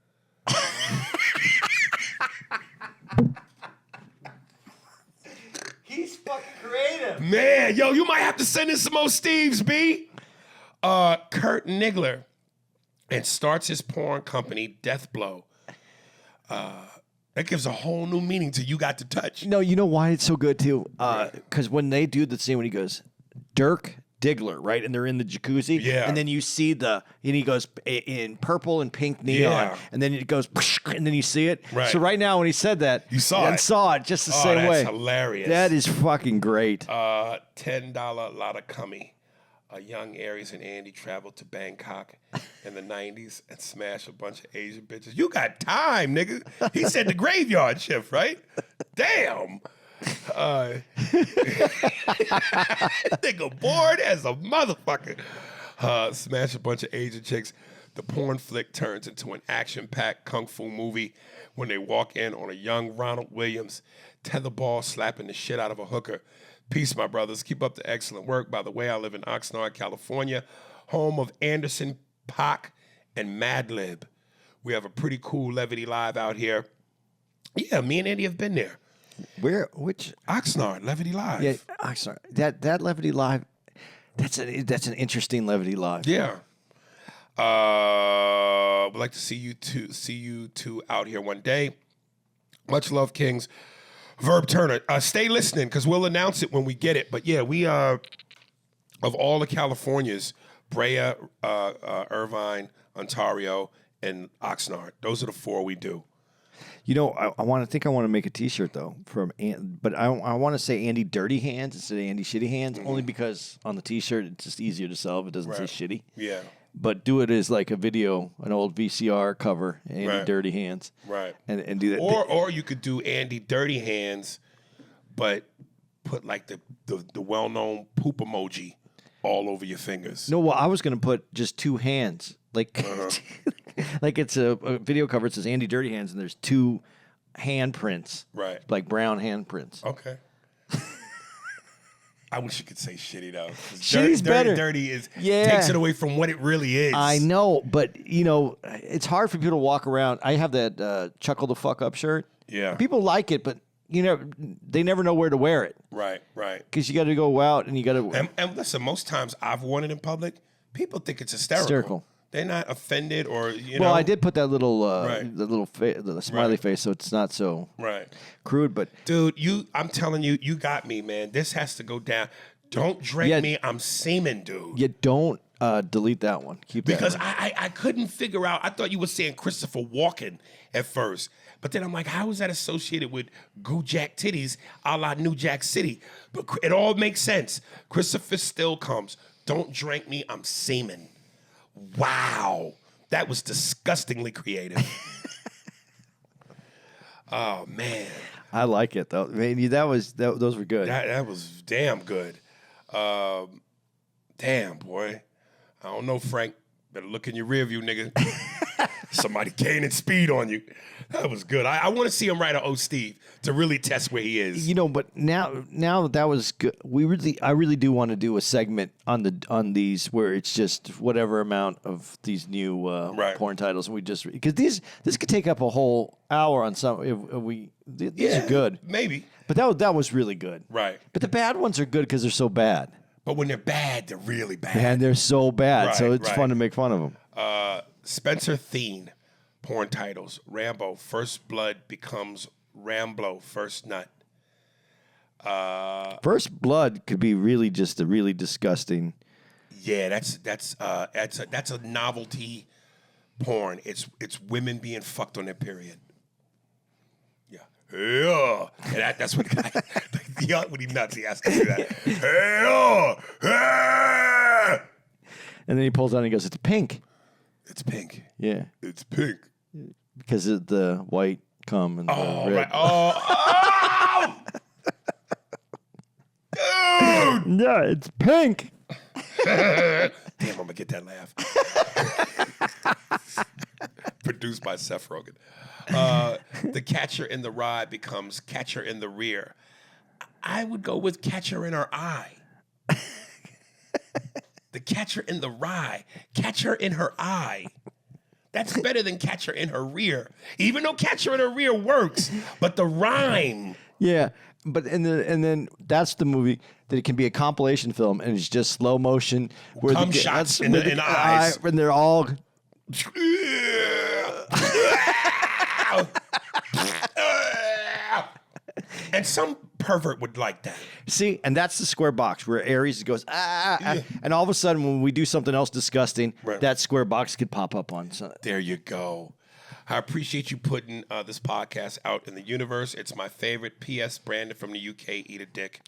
Speaker 3: He's fucking creative.
Speaker 4: Man, yo, you might have to send in some more Steves, B. Kurt Nigler, and starts his porn company, Death Blow. That gives a whole new meaning to You Got to Touch.
Speaker 3: No, you know why it's so good too? Because when they do the scene when he goes, Dirk Diggler, right? And they're in the jacuzzi.
Speaker 4: Yeah.
Speaker 3: And then you see and he goes in purple and pink neon.
Speaker 4: Yeah.
Speaker 3: And then it goes, and then you see it.
Speaker 4: Right.
Speaker 3: So right now when he said that,
Speaker 4: You saw
Speaker 3: I
Speaker 4: it.
Speaker 3: saw it just the
Speaker 4: Oh,
Speaker 3: same
Speaker 4: that's
Speaker 3: way.
Speaker 4: hilarious.
Speaker 3: That is fucking great.
Speaker 4: $10 lot of cummy. Young Aries and Andy traveled to Bangkok in the 90s and smashed a bunch of Asian bitches. You got time, nigga. He said the graveyard shift, right? Damn. Nigga bored as a motherfucker. Smash a bunch of Asian chicks. The porn flick turns into an action-packed kung fu movie when they walk in on a young Ronald Williams tetherball slapping the shit out of a hooker. Peace, my brothers. Keep up the excellent work. By the way, I live in Oxnard, California, home of Anderson, Pac, and Madlib. We have a pretty cool Levity Live out here. Yeah, me and Andy have been there.
Speaker 3: Which?
Speaker 4: Oxnard, Levity Live.
Speaker 3: Yeah, I'm sorry. That Levity Live, that's an interesting Levity Live.
Speaker 4: Yeah. Would like to see you two out here one day. Much love, Kings. Verb Turner. Stay listening because we'll announce it when we get it. But yeah, we of all the Californias, Brea, Irvine, Ontario, and Oxnard. Those are the 4 we do.
Speaker 3: You know, I want to make a T-shirt though but I want to say Andy Dirty Hands instead of Andy Shitty Hands, only because on the T-shirt it's just easier to sell if it doesn't say shitty.
Speaker 4: Yeah.
Speaker 3: But do it as like a video, an old VCR cover, Andy
Speaker 4: Right.
Speaker 3: Dirty Hands,
Speaker 4: Right.
Speaker 3: and do that.
Speaker 4: Or you could do Andy Dirty Hands, but put like the well-known poop emoji all over your fingers.
Speaker 3: No, well, I was gonna put just 2 hands, like like it's a video cover. It says Andy Dirty Hands, and there's 2 handprints,
Speaker 4: Right.
Speaker 3: like brown handprints.
Speaker 4: Okay. I wish you could say shitty though. 'Cause
Speaker 3: Shitty's better.
Speaker 4: Dirty is
Speaker 3: Yeah.
Speaker 4: takes it away from what it really is.
Speaker 3: I know, but you know, it's hard for people to walk around. I have that chuckle the fuck up shirt.
Speaker 4: Yeah.
Speaker 3: People like it, but they never know where to wear it
Speaker 4: Right.
Speaker 3: because you got to go out and you got to.
Speaker 4: And listen, most times I've worn it in public, people think it's hysterical. They're not offended or you know.
Speaker 3: Well, I did put that little,
Speaker 4: Right.
Speaker 3: the smiley
Speaker 4: Right.
Speaker 3: face, so it's not so
Speaker 4: Right.
Speaker 3: crude. But
Speaker 4: Dude, I'm telling you, you got me, man. This has to go down. Don't drink
Speaker 3: Yeah.
Speaker 4: me. I'm semen, dude.
Speaker 3: you don't delete that one. Keep that
Speaker 4: Because
Speaker 3: one.
Speaker 4: I couldn't figure out. I thought you were saying Christopher Walken at first. But then I'm like, how is that associated with Goo Jack titties a la New Jack City? But it all makes sense. Christopher still comes. Don't drink me. I'm semen. Wow. That was disgustingly creative. Oh, man.
Speaker 3: I like it though. I mean, those were good.
Speaker 4: That was damn good. Damn, boy. I don't know, Frank. Better look in your rear view, nigga. Somebody gaining speed on you. That was good. I want to see him write an O Steve to really test where he is.
Speaker 3: You know, but now that was good. I really do want to do a segment on these where it's just whatever amount of these new porn titles, and we just because this could take up a whole hour on some. If these are good,
Speaker 4: Maybe.
Speaker 3: but that was really good.
Speaker 4: Right.
Speaker 3: But the bad ones are good because they're so bad,
Speaker 4: But when they're bad, they're really bad.
Speaker 3: and they're so bad. So
Speaker 4: Right,
Speaker 3: it's
Speaker 4: right.
Speaker 3: fun to make fun of them.
Speaker 4: Spencer Thien, porn titles. Rambo, First Blood becomes Ramblo, First Nut.
Speaker 3: First Blood could be really just a really disgusting.
Speaker 4: Yeah, that's a novelty porn. It's women being fucked on their period. Yeah. Yeah. And that's what the guy, when he nuts, he has to do that. Yeah.
Speaker 3: And then he pulls out and he goes, "It's pink."
Speaker 4: It's pink.
Speaker 3: Yeah,
Speaker 4: It's pink.
Speaker 3: because of the white cum and the
Speaker 4: Oh,
Speaker 3: red.
Speaker 4: right. Oh. Dude.
Speaker 3: Yeah, it's pink.
Speaker 4: Damn, I'm going to get that laugh. Produced by Seth Rogen. The Catcher in the Rye becomes Catcher in the Rear. I would go with Catcher in Her Eye. The Catcher in the Rye. Catcher in Her Eye. That's better than Catcher in Her Rear. Even though Catcher in Her Rear works, but the rhyme.
Speaker 3: Yeah, but and then that's the movie that it can be a compilation film and it's just slow motion where
Speaker 4: Cum shots in the eyes.
Speaker 3: And they're all
Speaker 4: and some pervert would like that.
Speaker 3: see, and that's the square box where Aries goes and all of a sudden when we do something else disgusting,
Speaker 4: Right.
Speaker 3: that square box could pop up on.
Speaker 4: There you go. I appreciate you putting this podcast out in the universe. It's my favorite. P.S. Brandon from the UK, eat a dick.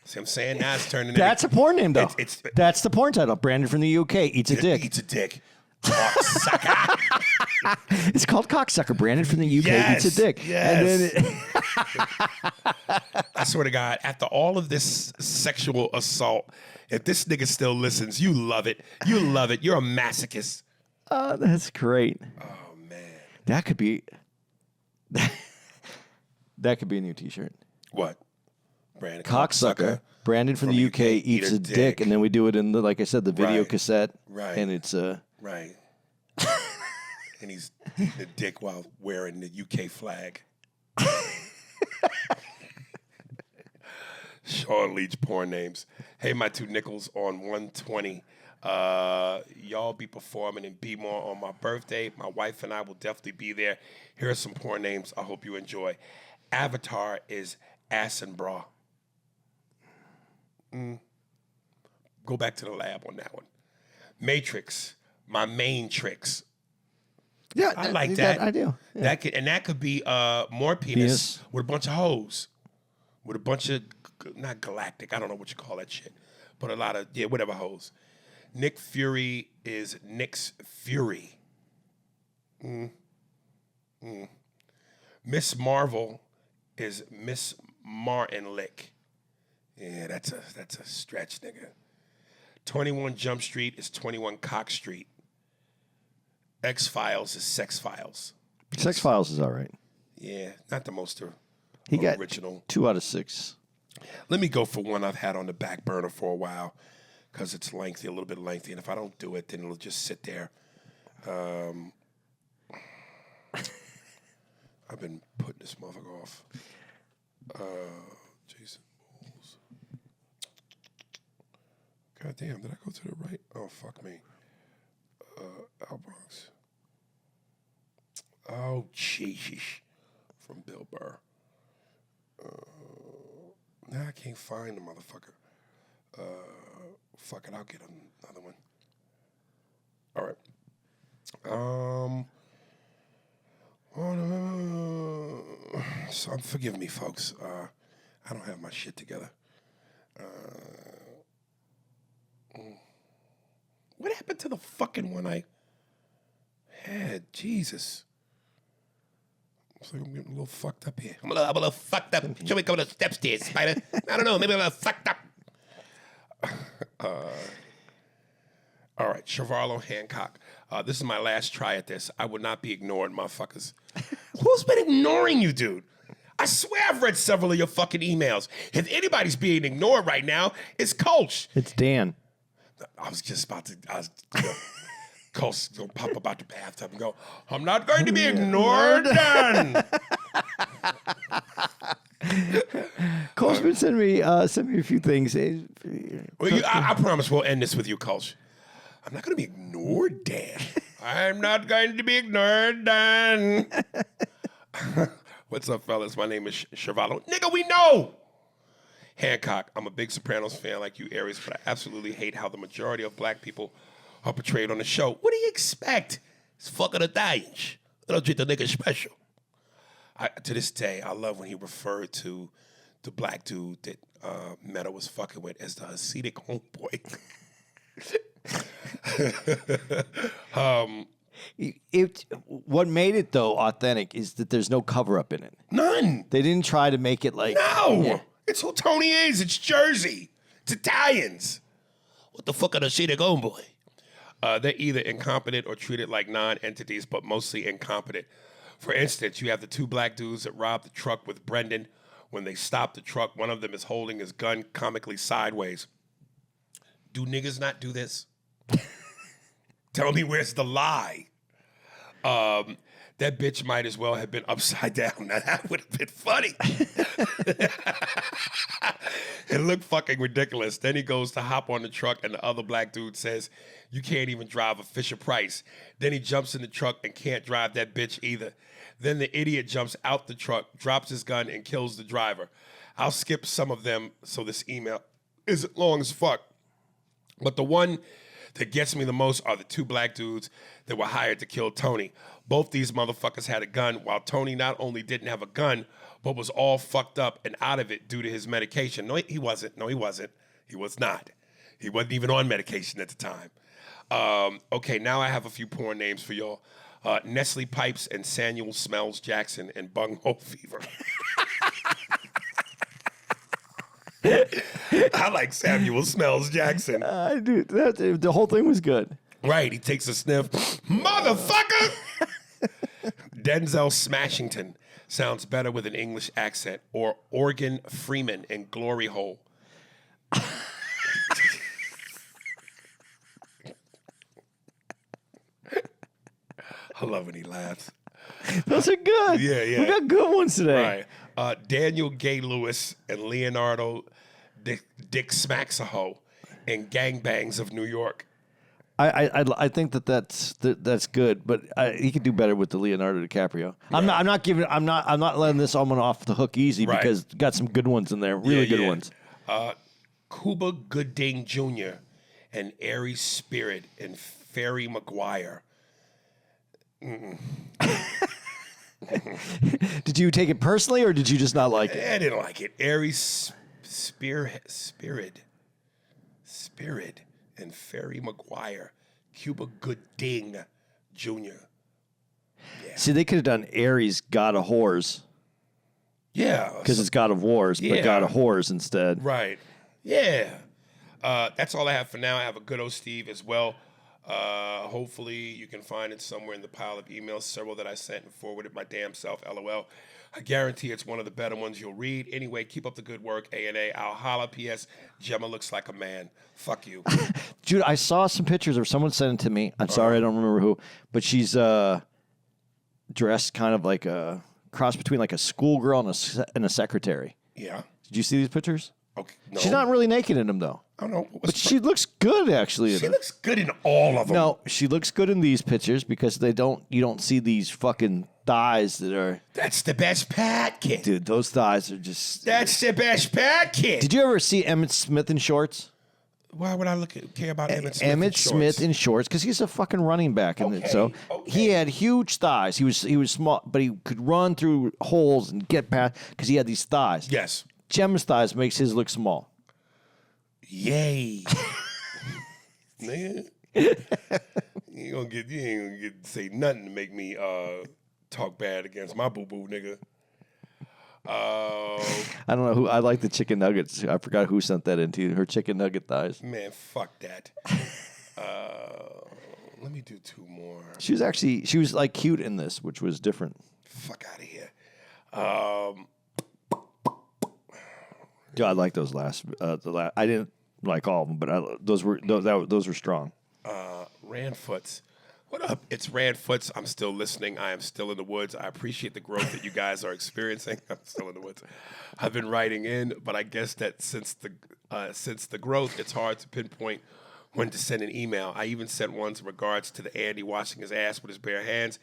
Speaker 4: See what I'm saying? Now it's turning
Speaker 3: That's a porn name though.
Speaker 4: It's
Speaker 3: That's the porn title. Brandon from the UK eats a dick.
Speaker 4: Eats a dick. Cocksucker.
Speaker 3: It's called Cocksucker. Brandon from the UK
Speaker 4: Yes,
Speaker 3: eats a dick.
Speaker 4: yes.
Speaker 3: And then
Speaker 4: I swear to God, after all of this sexual assault, if this nigga still listens, you love it. You love it. You're a masochist.
Speaker 3: oh, that's great.
Speaker 4: Oh, man.
Speaker 3: That could be that could be a new T-shirt.
Speaker 4: What? Brandon
Speaker 3: Cocksucker. Brandon from the UK eats a dick, and then we do it in the, like I said, the video
Speaker 4: Right.
Speaker 3: cassette.
Speaker 4: Right.
Speaker 3: And it's
Speaker 4: Right. And he's eating a dick while wearing the UK flag. Sean Leach porn names. Hey, my two nickels on 120. Y'all be performing in B-More on my birthday. My wife and I will definitely be there. Here are some porn names I hope you enjoy. Avatar is ass and bra. Go back to the lab on that one. Matrix, my main tricks.
Speaker 3: yeah,
Speaker 4: I like that.
Speaker 3: I do. Yeah.
Speaker 4: That could be more penis
Speaker 3: Penis.
Speaker 4: with a bunch of hoes, with a bunch of not galactic. I don't know what you call that shit, but a lot of whatever hoes. Nick Fury is Nick's Fury. Miss Marvel is Miss Martin Lick. Yeah, that's a stretch, nigga. 21 Jump Street is 21 Cock Street. X-Files is Sex Files.
Speaker 3: Sex Files is all right.
Speaker 4: Yeah, not the most
Speaker 3: He got
Speaker 4: original.
Speaker 3: 2 out of 6.
Speaker 4: Let me go for one I've had on the back burner for a while because it's lengthy, a little bit lengthy, and if I don't do it, then it'll just sit there. I've been putting this motherfucker off. Jason Bowles. God damn, did I go to the right? Oh, fuck me. Al Bronx. Oh, Jesus. From Bill Burr. Now I can't find the motherfucker. Fuck it, I'll get another one. All right. So forgive me, folks. I don't have my shit together. What happened to the fucking one I had? Jesus. Looks like I'm getting a little fucked up here. I'm a little fucked up. Should we go to the steps there, Spider? I don't know. Maybe I'm a little fucked up. All right, Chevallo Hancock. This is my last try at this. I would not be ignored, motherfuckers. Who's been ignoring you, dude? I swear I've read several of your fucking emails. If anybody's being ignored right now, it's Coach.
Speaker 3: It's Dan.
Speaker 4: I was just about to, Coach gonna pop up out the bathtub and go, I'm not going to be ignored, Dan.
Speaker 3: Cole's been sending me a few things.
Speaker 4: Well, I promise we'll end this with you, Coach. I'm not going to be ignored, Dan. I'm not going to be ignored, Dan. What's up, fellas? My name is Chevallo. Nigga, we know. Hancock, I'm a big Sopranos fan like you, Aries, but I absolutely hate how the majority of black people are portrayed on the show. What do you expect? It's fucking Italians. They don't treat the nigga special. To this day, I love when he referred to the black dude that Meta was fucking with as the Hasidic homeboy.
Speaker 3: What made it though authentic is that there's no cover up in it.
Speaker 4: None.
Speaker 3: They didn't try to make it like
Speaker 4: No.
Speaker 3: Yeah.
Speaker 4: It's who Tony is. It's Jersey. It's Italians. What the fuck are the Hasidic homeboy? They're either incompetent or treated like non-entities, but mostly incompetent. For instance, you have the two black dudes that robbed the truck with Brendan. When they stop the truck, one of them is holding his gun comically sideways. Do niggas not do this? Tell me where's the lie? That bitch might as well have been upside down. Now, that would have been funny. It looked fucking ridiculous. Then he goes to hop on the truck, and the other black dude says, "You can't even drive a Fisher Price." Then he jumps in the truck and can't drive that bitch either. Then the idiot jumps out the truck, drops his gun, and kills the driver. I'll skip some of them so this email isn't long as fuck. But the one that gets me the most are the two black dudes that were hired to kill Tony. Both these motherfuckers had a gun, while Tony not only didn't have a gun, but was all fucked up and out of it due to his medication. No, he wasn't. No, he wasn't. He was not. He wasn't even on medication at the time. Okay, now I have a few porn names for y'all. Nestle Pipes and Samuel Smells Jackson and Bunghole Fever. I like Samuel Smells Jackson.
Speaker 3: Dude, the whole thing was good.
Speaker 4: Right, he takes a sniff. Motherfucker! Denzel Smashington sounds better with an English accent. Or Organ Freeman in Glory Hole. I love when he laughs.
Speaker 3: Those are good.
Speaker 4: Yeah, yeah.
Speaker 3: We got good ones today.
Speaker 4: Right. Daniel Gay Lewis and Leonardo Dick Smaxaho in Gangbangs of New York.
Speaker 3: I think that's good, but he could do better with the Leonardo DiCaprio. Right. I'm not letting this one off the hook easy because got some good ones in there, really good ones.
Speaker 4: Cuba Gooding Jr. and Aries Spirit and Ferry Maguire.
Speaker 3: Did you take it personally, or did you just not like it?
Speaker 4: I didn't like it. Aries Spirit, and Ferry Maguire. Cuba Gooding Jr. Yeah.
Speaker 3: See, they could have done Aries God of Whores.
Speaker 4: Yeah.
Speaker 3: Because it's God of Wars, but God of Whores instead.
Speaker 4: Right. Yeah. That's all I have for now. I have a good old Steve as well. Hopefully you can find it somewhere in the pile of emails, several that I sent and forwarded my damn self, LOL. I guarantee it's one of the better ones you'll read. Anyway, keep up the good work, A&A. I'll holla. P.S. Gemma looks like a man. Fuck you.
Speaker 3: Dude, I saw some pictures of someone sent it to me. I'm sorry, I don't remember who, but she's dressed kind of like a cross between like a schoolgirl and a secretary.
Speaker 4: Yeah.
Speaker 3: Did you see these pictures?
Speaker 4: Okay. No.
Speaker 3: She's not really naked in them, though.
Speaker 4: I don't know.
Speaker 3: But she looks good, actually.
Speaker 4: She looks good in all of them.
Speaker 3: No, she looks good in these pictures because you don't see these fucking thighs that are...
Speaker 4: That's the best Pat kid.
Speaker 3: Dude, those thighs are just...
Speaker 4: That's the best Pat kid.
Speaker 3: Did you ever see Emmett Smith in shorts?
Speaker 4: Why would I care about Emmett Smith
Speaker 3: Emmett Smith in shorts because he's a fucking running back. And so he had huge thighs. He was small, but he could run through holes and get past because he had these thighs.
Speaker 4: Yes.
Speaker 3: Gemma's thighs makes his look small.
Speaker 4: Yay. Nigga. You ain't gonna get to say nothing to make me talk bad against my boo-boo, nigga.
Speaker 3: I don't know who. I like the chicken nuggets. I forgot who sent that into her chicken nugget thighs.
Speaker 4: Man, fuck that. Let me do two more.
Speaker 3: She was like cute in this, which was different.
Speaker 4: Fuck out of here.
Speaker 3: Dude, I like those last. I didn't like all of them, but those were strong.
Speaker 4: Randfoots. What up? It's Randfoots. I'm still listening. I am still in the woods. I appreciate the growth that you guys are experiencing. I'm still in the woods. I've been writing in, but I guess that since the growth, it's hard to pinpoint when to send an email. I even sent one in regards to the Andy washing his ass with his bare hands.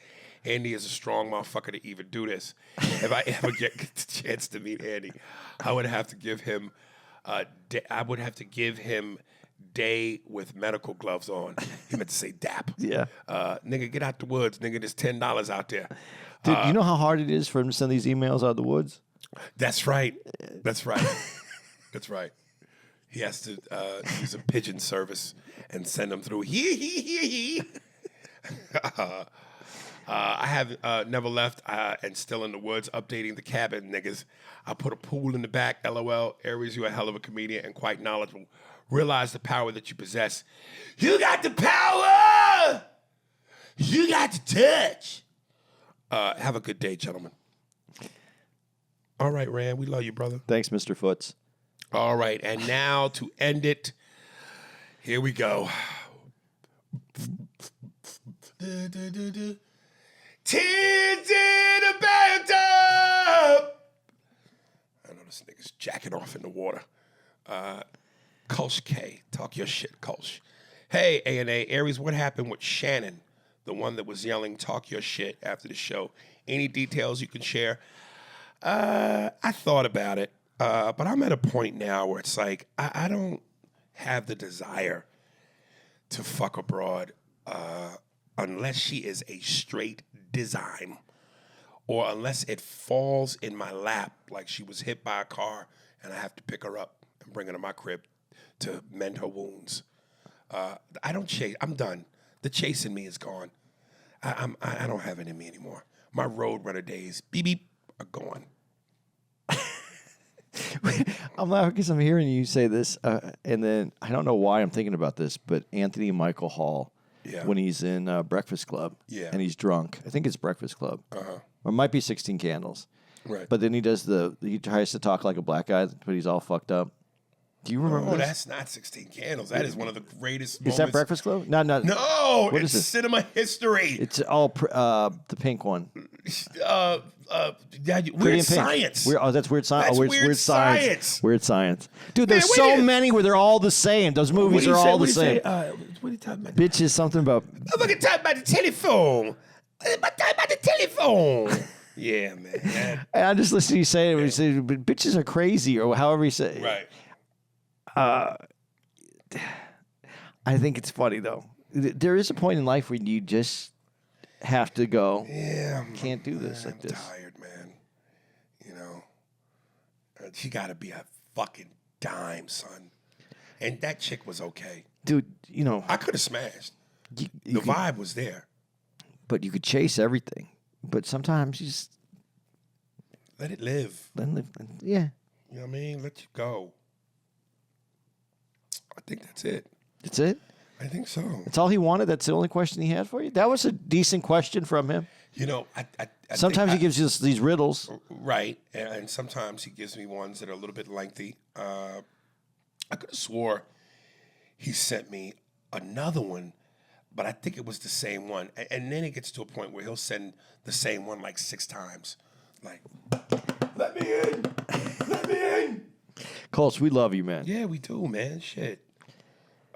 Speaker 4: Andy is a strong motherfucker to even do this. If I ever get the chance to meet Andy, I would have to give him day with medical gloves on. He meant to say dap.
Speaker 3: Yeah.
Speaker 4: Nigga, get out the woods. Nigga, there's $10 out there.
Speaker 3: Dude, you know how hard it is for him to send these emails out of the woods?
Speaker 4: That's right. That's right. That's right. He has to use a pigeon service and send them through. I have never left and still in the woods updating the cabin, niggas. I put a pool in the back, LOL. Aries, you a hell of a comedian and quite knowledgeable. Realize the power that you possess. You got the power! You got the touch! Have a good day, gentlemen. All right, Rand, we love you, brother.
Speaker 3: Thanks, Mr. Foots.
Speaker 4: All right, and now to end it, here we go. Tears in a bathtub. I know this nigga's jacking off in the water. Kulsh K, talk your shit, Kulsh. Hey, A&A, Aries, what happened with Shannon, the one that was yelling, talk your shit after the show? Any details you can share? I thought about it, but I'm at a point now where it's like, I don't have the desire to fuck abroad unless she is a straight design or unless it falls in my lap like she was hit by a car and I have to pick her up and bring her to my crib to mend her wounds. I don't chase. I'm done. The chase in me is gone. I don't have it in me anymore. My road runner days, beep beep, are gone.
Speaker 3: I'm laughing because I'm hearing you say this, and then I don't know why I'm thinking about this, but Anthony Michael Hall, when he's in Breakfast Club, and he's drunk. I think it's Breakfast Club. Or it might be 16 Candles.
Speaker 4: Right.
Speaker 3: But then he tries to talk like a black guy, but he's all fucked up. Do you remember this?
Speaker 4: That's not 16 Candles. That is one of the greatest moments.
Speaker 3: Is that Breakfast Club? No.
Speaker 4: No,
Speaker 3: What
Speaker 4: it's
Speaker 3: is it?
Speaker 4: cinema history.
Speaker 3: It's all the pink one.
Speaker 4: Weird Science.
Speaker 3: That's Weird Science.
Speaker 4: That's Weird Science.
Speaker 3: Weird Science. Dude,
Speaker 4: Man,
Speaker 3: there's
Speaker 4: what
Speaker 3: so
Speaker 4: is-
Speaker 3: many where they're all the same. Those movies are all the same.
Speaker 4: What are you talking about?
Speaker 3: Bitch is something about.
Speaker 4: I'm fucking talking about the telephone. I'm talking about the telephone. Yeah, man.
Speaker 3: And I just listened to you say it. You say, but bitches are crazy, or however you say it.
Speaker 4: Right.
Speaker 3: I think it's funny though. There is a point in life where you just have to go.
Speaker 4: Yeah.
Speaker 3: Can't do this like
Speaker 4: I'm
Speaker 3: this.
Speaker 4: tired, man. You know, she got to be a fucking dime, son. And that chick was okay.
Speaker 3: Dude, you know,
Speaker 4: I could have smashed.
Speaker 3: you
Speaker 4: The
Speaker 3: could-
Speaker 4: vibe was there.
Speaker 3: but you could chase everything. But sometimes you just
Speaker 4: Let it live.
Speaker 3: yeah.
Speaker 4: You know what I mean? Let you go. I think that's it.
Speaker 3: That's it.
Speaker 4: I think so.
Speaker 3: That's all he wanted. That's the only question he had for you. That was a decent question from him.
Speaker 4: You know, I
Speaker 3: Sometimes he gives you these riddles.
Speaker 4: Right, and sometimes he gives me ones that are a little bit lengthy. I could have swore he sent me another one, but I think it was the same one. And then it gets to a point where he'll send the same one like 6 times. Like, let me in! Let me in!
Speaker 3: Colts, we love you, man.
Speaker 4: Yeah, we do, man. Shit.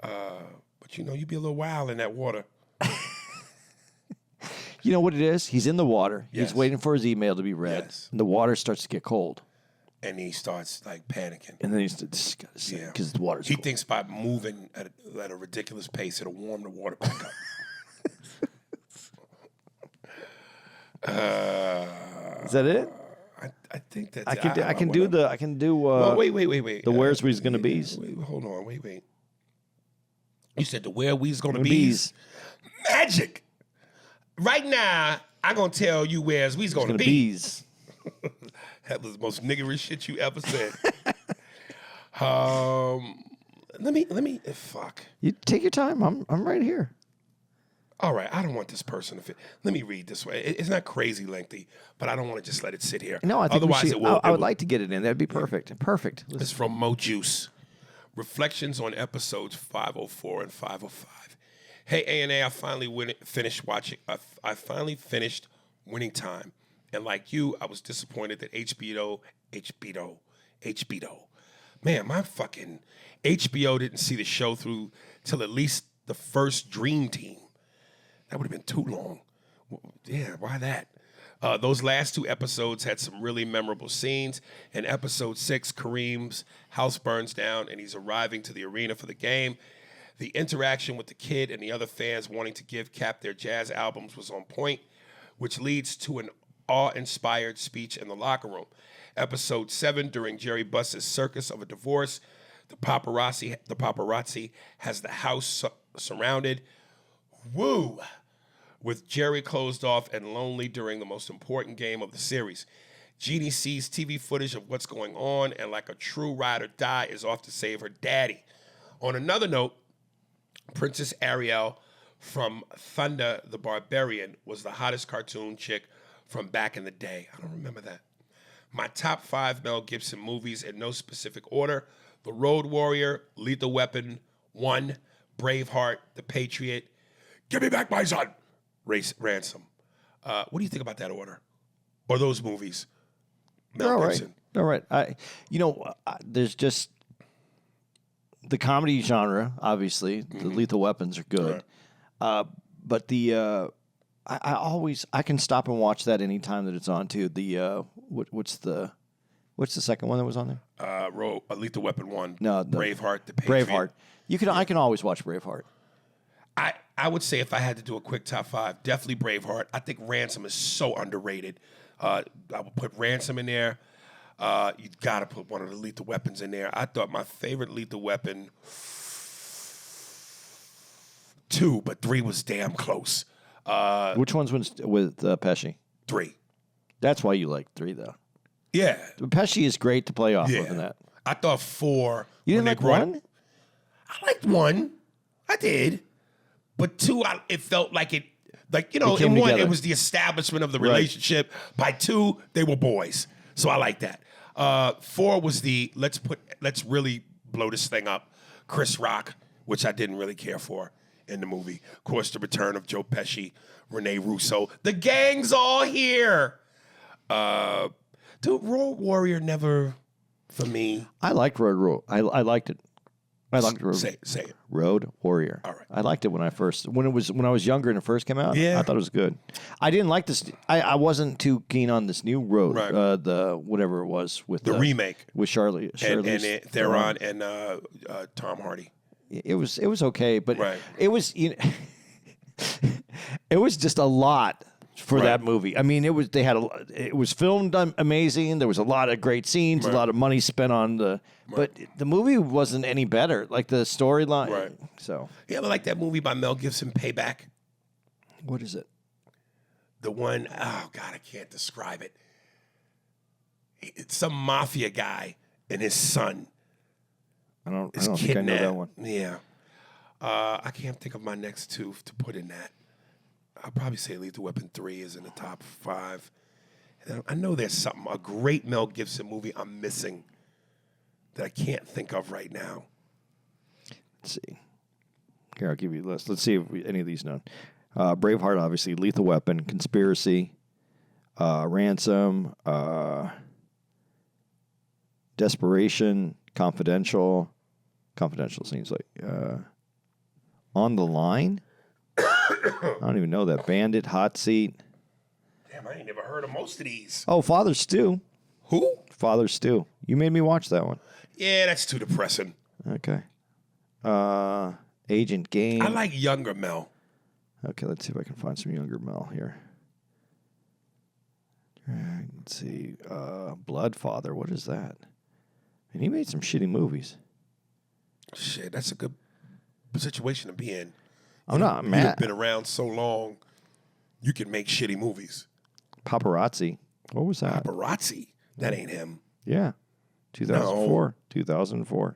Speaker 4: But you know, you be a little wild in that water.
Speaker 3: You know what it is? He's in the water.
Speaker 4: Yes.
Speaker 3: He's waiting for his email to be read.
Speaker 4: Yes.
Speaker 3: And the water starts to get cold.
Speaker 4: And he starts like panicking.
Speaker 3: And then he's just
Speaker 4: Yeah.
Speaker 3: because the water's
Speaker 4: He
Speaker 3: cold.
Speaker 4: thinks by moving at a ridiculous pace, it'll warm the water back up.
Speaker 3: Is that it?
Speaker 4: I think that's
Speaker 3: I can do
Speaker 4: Well, wait.
Speaker 3: the where's we's gonna be's.
Speaker 4: Wait, hold on, wait. You said the where we's gonna
Speaker 3: Gonna
Speaker 4: be's.
Speaker 3: be's.
Speaker 4: Magic. Right now, I'm gonna tell you where's we's gonna be.
Speaker 3: be's.
Speaker 4: That was the most niggerish shit you ever said. Let me fuck.
Speaker 3: You take your time. I'm right here.
Speaker 4: All right, I don't want this person to fit. Let me read this way. It's not crazy lengthy, but I don't want to just let it sit here.
Speaker 3: No, I think
Speaker 4: otherwise
Speaker 3: we should,
Speaker 4: it will.
Speaker 3: I would like to get it in. That'd be perfect. Perfect.
Speaker 4: It's from Mo Juice. Reflections on episodes 504 and 505. Hey, A&A, I finally finished watching. I finally finished Winning Time. And like you, I was disappointed that HBO. Man, my fucking HBO didn't see the show through till at least the first Dream Team. That would have been too long. Yeah, why that? Those last 2 episodes had some really memorable scenes. In episode 6, Kareem's house burns down and he's arriving to the arena for the game. The interaction with the kid and the other fans wanting to give Cap their jazz albums was on point, which leads to an awe-inspired speech in the locker room. Episode 7, during Jerry Buss's circus of a divorce, the paparazzi has the house surrounded. Woo! With Jerry closed off and lonely during the most important game of the series. Jeannie sees TV footage of what's going on and like a true ride or die is off to save her daddy. On another note, Princess Ariel from Thunder the Barbarian was the hottest cartoon chick from back in the day. I don't remember that. My top 5 Mel Gibson movies in no specific order: The Road Warrior, Lethal Weapon 1, Braveheart, The Patriot, Give Me Back My Son, Ransom. What do you think about that order or those movies? Mel
Speaker 3: All right.
Speaker 4: Gibson.
Speaker 3: All right. There's just the comedy genre. Obviously, the Lethal Weapons are good, but I can stop and watch that anytime that it's on too. What's the second one that was on there?
Speaker 4: Lethal Weapon 1.
Speaker 3: No,
Speaker 4: Braveheart. The Patriot.
Speaker 3: Braveheart. I can always watch Braveheart.
Speaker 4: I would say if I had to do a quick top 5, definitely Braveheart. I think Ransom is so underrated. I would put Ransom in there. You got to put one of the Lethal Weapons in there. I thought my favorite Lethal Weapon 2, but 3 was damn close.
Speaker 3: Which one's with Pesci?
Speaker 4: 3.
Speaker 3: That's why you like 3, though.
Speaker 4: Yeah.
Speaker 3: Pesci is great to play off of in that.
Speaker 4: I thought 4.
Speaker 3: You didn't like 1?
Speaker 4: I liked 1. I did. But 2, it felt like it, in 1,
Speaker 3: together.
Speaker 4: it was the establishment of the relationship. By 2, they were boys. So I like that. 4 was let's really blow this thing up. Chris Rock, which I didn't really care for in the movie. Of course, the return of Joe Pesci, Rene Russo. The gang's all here. Dude, Road Warrior never, for me.
Speaker 3: I liked Road. I liked it. I liked Road.
Speaker 4: Say it.
Speaker 3: Road Warrior.
Speaker 4: All right.
Speaker 3: I liked it when I was younger and it first came out.
Speaker 4: Yeah.
Speaker 3: I thought it was good. I didn't like this. I wasn't too keen on this new Road.
Speaker 4: Right.
Speaker 3: The whatever it was with
Speaker 4: The remake
Speaker 3: with Charlize
Speaker 4: Theron and Tom Hardy.
Speaker 3: It was okay, but
Speaker 4: Right.
Speaker 3: it was it was just a lot for that movie. I mean, it was filmed amazing. There was a lot of great scenes, a lot of money spent on but the movie wasn't any better. Like the storyline.
Speaker 4: Right.
Speaker 3: So
Speaker 4: You ever like that movie by Mel Gibson, Payback?
Speaker 3: what is it?
Speaker 4: The one, oh God, I can't describe it. It's some mafia guy and his son
Speaker 3: I don't
Speaker 4: is
Speaker 3: think I
Speaker 4: kidnapped.
Speaker 3: know that one.
Speaker 4: Yeah. I can't think of my next 2 to put in that. I'll probably say Lethal Weapon 3 is in the top 5. And I know there's a great Mel Gibson movie I'm missing that I can't think of right now.
Speaker 3: Let's see. Here, I'll give you a list. Let's see if any of these known. Braveheart, obviously. Lethal Weapon. Conspiracy. Ransom. Desperation. Confidential. Confidential seems like. On the Line. I don't even know that. Bandit. Hot Seat.
Speaker 4: Damn, I ain't never heard of most of these.
Speaker 3: Oh, Father Stew.
Speaker 4: Who?
Speaker 3: Father Stew. You made me watch that one.
Speaker 4: Yeah, that's too depressing.
Speaker 3: Okay. Agent Game.
Speaker 4: I like younger Mel.
Speaker 3: Okay, let's see if I can find some younger Mel here. Let's see. Bloodfather. What is that? And he made some shitty movies.
Speaker 4: Shit, that's a good situation to be in.
Speaker 3: I'm not
Speaker 4: You've
Speaker 3: mad.
Speaker 4: been around so long, you can make shitty movies.
Speaker 3: Paparazzi. What was that?
Speaker 4: Paparazzi. That ain't him.
Speaker 3: Yeah. 2004. 2004.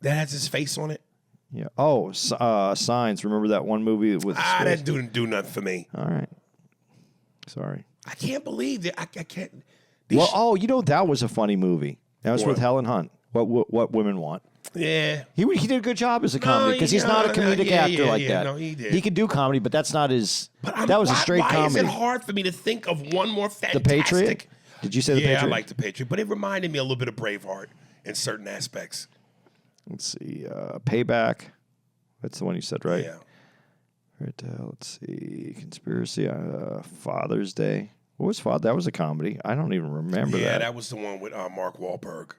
Speaker 4: That has his face on it.
Speaker 3: Yeah. Oh, Signs. Remember that one movie with space?
Speaker 4: That didn't do nothing for me.
Speaker 3: All right. Sorry.
Speaker 4: I can't believe that. I can't.
Speaker 3: That was a funny movie. That was with Helen Hunt. What Women Want.
Speaker 4: Yeah.
Speaker 3: He did a good job as a comedy because he's not a comedic actor like that.
Speaker 4: No, he did.
Speaker 3: He could do comedy, but that's not his.
Speaker 4: But
Speaker 3: that was a straight
Speaker 4: why
Speaker 3: comedy.
Speaker 4: Why is it hard for me to think of one more fantastic?
Speaker 3: The Patriot? Did you say The Patriot?
Speaker 4: Yeah, I like The Patriot, but it reminded me a little bit of Braveheart in certain aspects.
Speaker 3: Let's see. Payback. That's the one you said, right?
Speaker 4: Yeah.
Speaker 3: Right. Let's see. Conspiracy. Father's Day. What was Father? That was a comedy. I don't even remember that.
Speaker 4: Yeah, that was the one with Mark Wahlberg.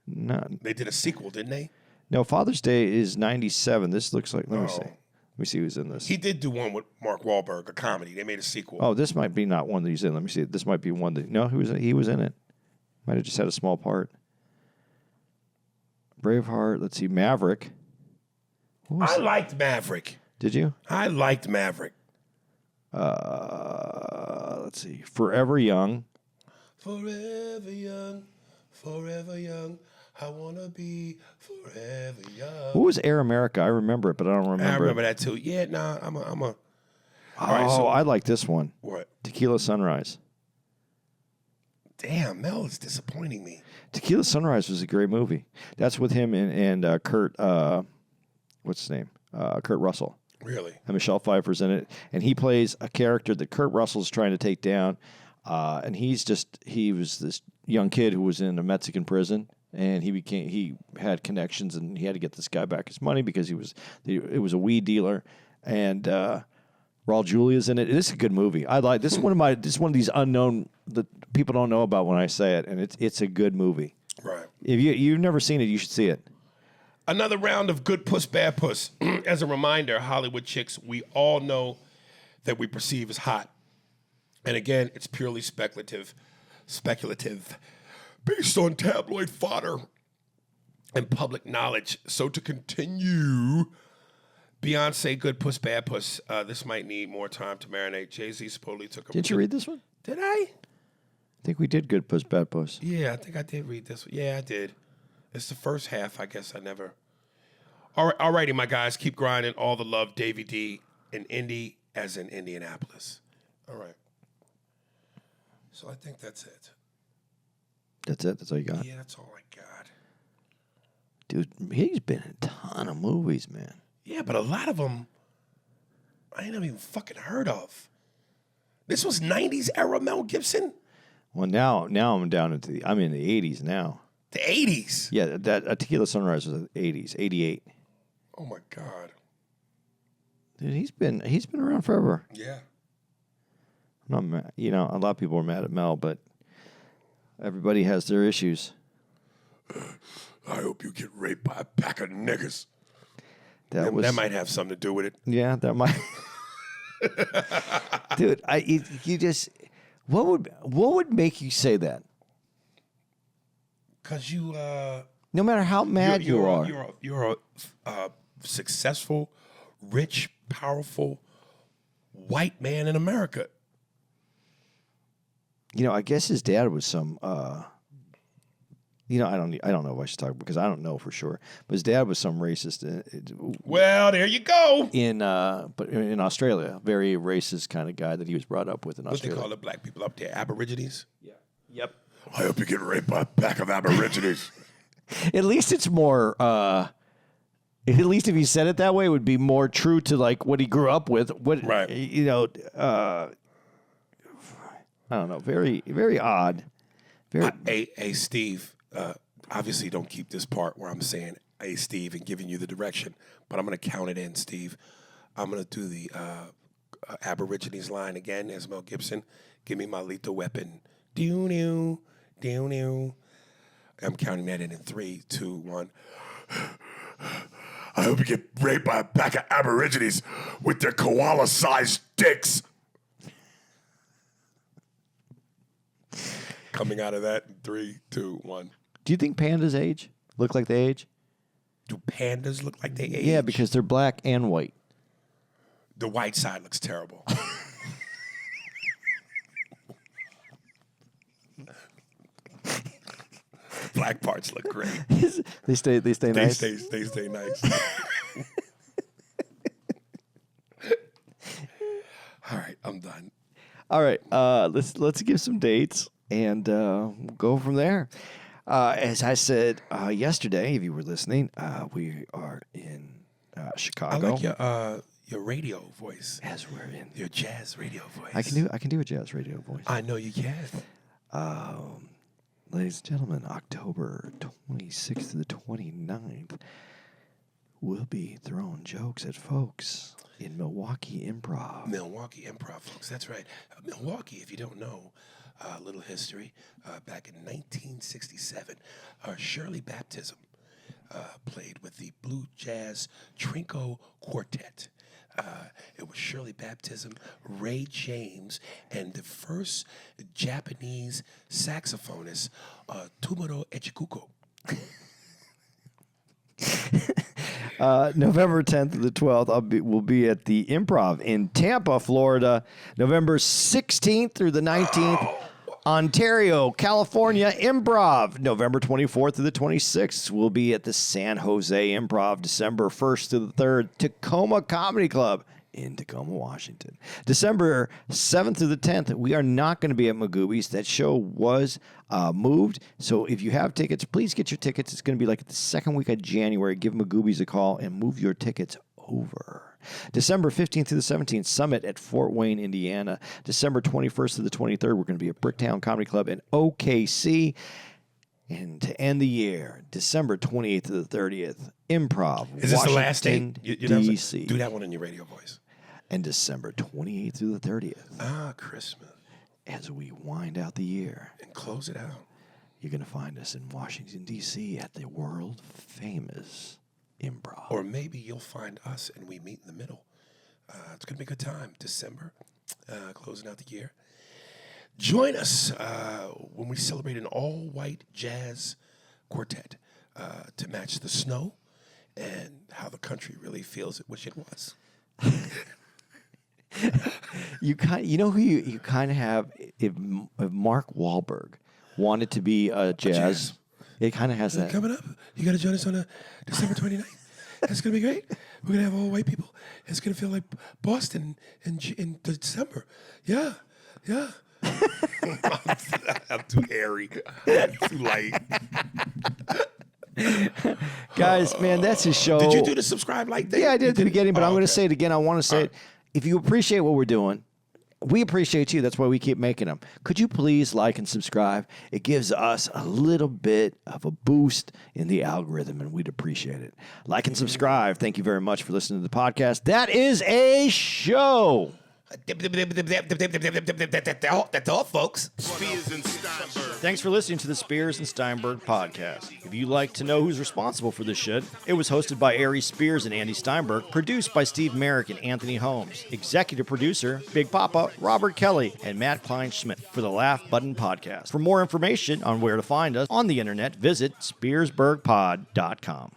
Speaker 3: No.
Speaker 4: They did a sequel, didn't they?
Speaker 3: No, Father's Day is 97. This looks like, let me see. Let me see who's in this.
Speaker 4: He did do one with Mark Wahlberg, a comedy. They made a sequel.
Speaker 3: Oh, this might be not one that he's in. Let me see. This might be one that, no, he was in it. Might have just had a small part. Braveheart. Let's see. Maverick.
Speaker 4: I liked Maverick.
Speaker 3: Did you?
Speaker 4: I liked Maverick.
Speaker 3: Let's see. Forever Young.
Speaker 4: Forever young, forever young. I wanna be forever young.
Speaker 3: Who was Air America? I remember it, but I don't remember.
Speaker 4: I remember that too. Yeah, nah, I'm a.
Speaker 3: All right, so I like this one.
Speaker 4: What?
Speaker 3: Tequila Sunrise.
Speaker 4: Damn, Mel is disappointing me.
Speaker 3: Tequila Sunrise was a great movie. That's with him and Kurt. What's his name? Kurt Russell.
Speaker 4: Really?
Speaker 3: And Michelle Pfeiffer's in it, and he plays a character that Kurt Russell's trying to take down. And he was this young kid who was in a Mexican prison, and he had connections, and he had to get this guy back his money because it was a weed dealer, and Raul Julia's in it. This is a good movie. This is one of these unknown that people don't know about when I say it, and it's a good movie.
Speaker 4: Right.
Speaker 3: If you've never seen it, you should see it.
Speaker 4: Another round of good puss, bad puss. As a reminder, Hollywood chicks, we all know that we perceive as hot. And again, it's purely speculative, based on tabloid fodder and public knowledge. So to continue, Beyonce, good puss, bad puss. This might need more time to marinate. Jay-Z supposedly took a...
Speaker 3: Did you read this one?
Speaker 4: Did I?
Speaker 3: I think we did good puss, bad puss.
Speaker 4: Yeah, I think I did read this one. Yeah, I did. It's the first half. I guess I never... All righty, my guys. Keep grinding. All the love, Davey D in Indy, as in Indianapolis. All right. So I think that's it.
Speaker 3: That's it? That's all you got?
Speaker 4: Yeah, that's all I got.
Speaker 3: Dude, he's been in a ton of movies, man.
Speaker 4: Yeah, but a lot of them I ain't never even fucking heard of. This was 90s era Mel Gibson?
Speaker 3: Well, now I'm I'm in the 80s now.
Speaker 4: The 80s?
Speaker 3: Yeah, that Tequila Sunrise was the 80s, 88.
Speaker 4: Oh my God.
Speaker 3: Dude, he's been around forever.
Speaker 4: Yeah.
Speaker 3: I'm not mad. You know, a lot of people are mad at Mel, but everybody has their issues.
Speaker 4: I hope you get raped by a pack of niggas.
Speaker 3: That
Speaker 4: might have something to do with it.
Speaker 3: Yeah, that might. Dude, you just what would make you say that?
Speaker 4: Because you
Speaker 3: no matter how mad you are.
Speaker 4: You're a successful, rich, powerful white man in America.
Speaker 3: You know, I guess his dad was some. You know, I don't know if I should talk because I don't know for sure. But his dad was some racist.
Speaker 4: Well, there you go.
Speaker 3: But in Australia, very racist kind of guy that he was brought up with in Australia.
Speaker 4: What they call the black people up there, Aborigines?
Speaker 3: Yeah. Yep.
Speaker 4: I hope you get raped by a pack of Aborigines.
Speaker 3: At least it's more. At least if he said it that way, it would be more true to like what he grew up with. What
Speaker 4: right?
Speaker 3: You know. I don't know. Very, very odd. Very.
Speaker 4: Hey, Steve. Obviously, don't keep this part where I'm saying, "Hey, Steve," and giving you the direction. But I'm going to count it in, Steve. I'm going to do the Aborigines line again as Mel Gibson. Give me my lethal weapon. Do-new, do-new. I'm counting that in 3, 2, 1. I hope you get raped by a pack of Aborigines with their koala-sized dicks. Coming out of that in 3, 2, 1.
Speaker 3: Do you think pandas age? Look like they age?
Speaker 4: Do pandas look like they age?
Speaker 3: Yeah, because they're black and white.
Speaker 4: The white side looks terrible. Black parts look great.
Speaker 3: They stay nice.
Speaker 4: They stay nice. All right, I'm done.
Speaker 3: All right, let's give some dates and we'll go from there. As I said yesterday, if you were listening, we are in Chicago.
Speaker 4: I like your radio voice.
Speaker 3: As we're in
Speaker 4: your jazz radio voice.
Speaker 3: I can do a jazz radio voice.
Speaker 4: I know you can.
Speaker 3: Ladies and gentlemen, October 26th to the 29th, we'll be throwing jokes at folks in Milwaukee Improv.
Speaker 4: Milwaukee Improv, folks. That's right. Milwaukee, if you don't know, a little history. Back in 1967, Shirley Baptism played with the Blue Jazz Trinco Quartet. It was Shirley Baptism, Ray James, and the first Japanese saxophonist, Tumaro Echikuko.
Speaker 3: November 10th to the 12th, we'll be at the Improv in Tampa, Florida. November 16th through the 19th, Ontario, California Improv. November 24th to the 26th, we'll be at the San Jose Improv. December 1st to the 3rd, Tacoma Comedy Club in Tacoma, Washington. December 7th to the 10th, we are not going to be at Magoobies. That show was moved. So if you have tickets, please get your tickets. It's going to be like the second week of January. Give Magoobies a call and move your tickets over. December 15th through the 17th, Summit at Fort Wayne, Indiana. December 21st to the 23rd, we're going to be at Bricktown Comedy Club in OKC. And to end the year, December 28th to the 30th, Improv,
Speaker 4: Is this the last
Speaker 3: Washington,
Speaker 4: date?
Speaker 3: D.C.
Speaker 4: Do that one in your radio voice.
Speaker 3: And December 28th through the 30th,
Speaker 4: Christmas.
Speaker 3: as we wind out the year,
Speaker 4: And close it out.
Speaker 3: you're going to find us in Washington, D.C. at the world-famous Improv.
Speaker 4: Or maybe you'll find us and we meet in the middle. It's going to be a good time. December, closing out the year. Join us when we celebrate an all-white jazz quartet to match the snow and how the country really feels it, wish it was.
Speaker 3: You know who you kind of have, if Mark Wahlberg wanted to be a jazz, it kind of has that.
Speaker 4: Coming up, you got to join us on December 29th. That's going to be great. We're going to have all white people. It's going to feel like Boston in December. Yeah. I'm too airy. I'm too light.
Speaker 3: Guys, man, that's his show.
Speaker 4: Did you do the subscribe like thing?
Speaker 3: Yeah, I did at the beginning, but I'm going to
Speaker 4: okay.
Speaker 3: say it again. I want to say it. If you appreciate what we're doing, we appreciate you. That's why we keep making them. Could you please like and subscribe? It gives us a little bit of a boost in the algorithm, and we'd appreciate it. Like and subscribe. Thank you very much for listening to the podcast. That is a show.
Speaker 4: That's all, folks.
Speaker 1: Spears and Steinberg.
Speaker 3: Thanks for listening to the Spears and Steinberg podcast. If you'd like to know who's responsible for this shit, it was hosted by Ari Spears and Andy Steinberg, produced by Steve Merrick and Anthony Holmes, executive producer Big Papa Robert Kelly and Matt Kleinschmidt for the Laugh Button podcast. For more information on where to find us on the internet, visit SpearsburgPod.com.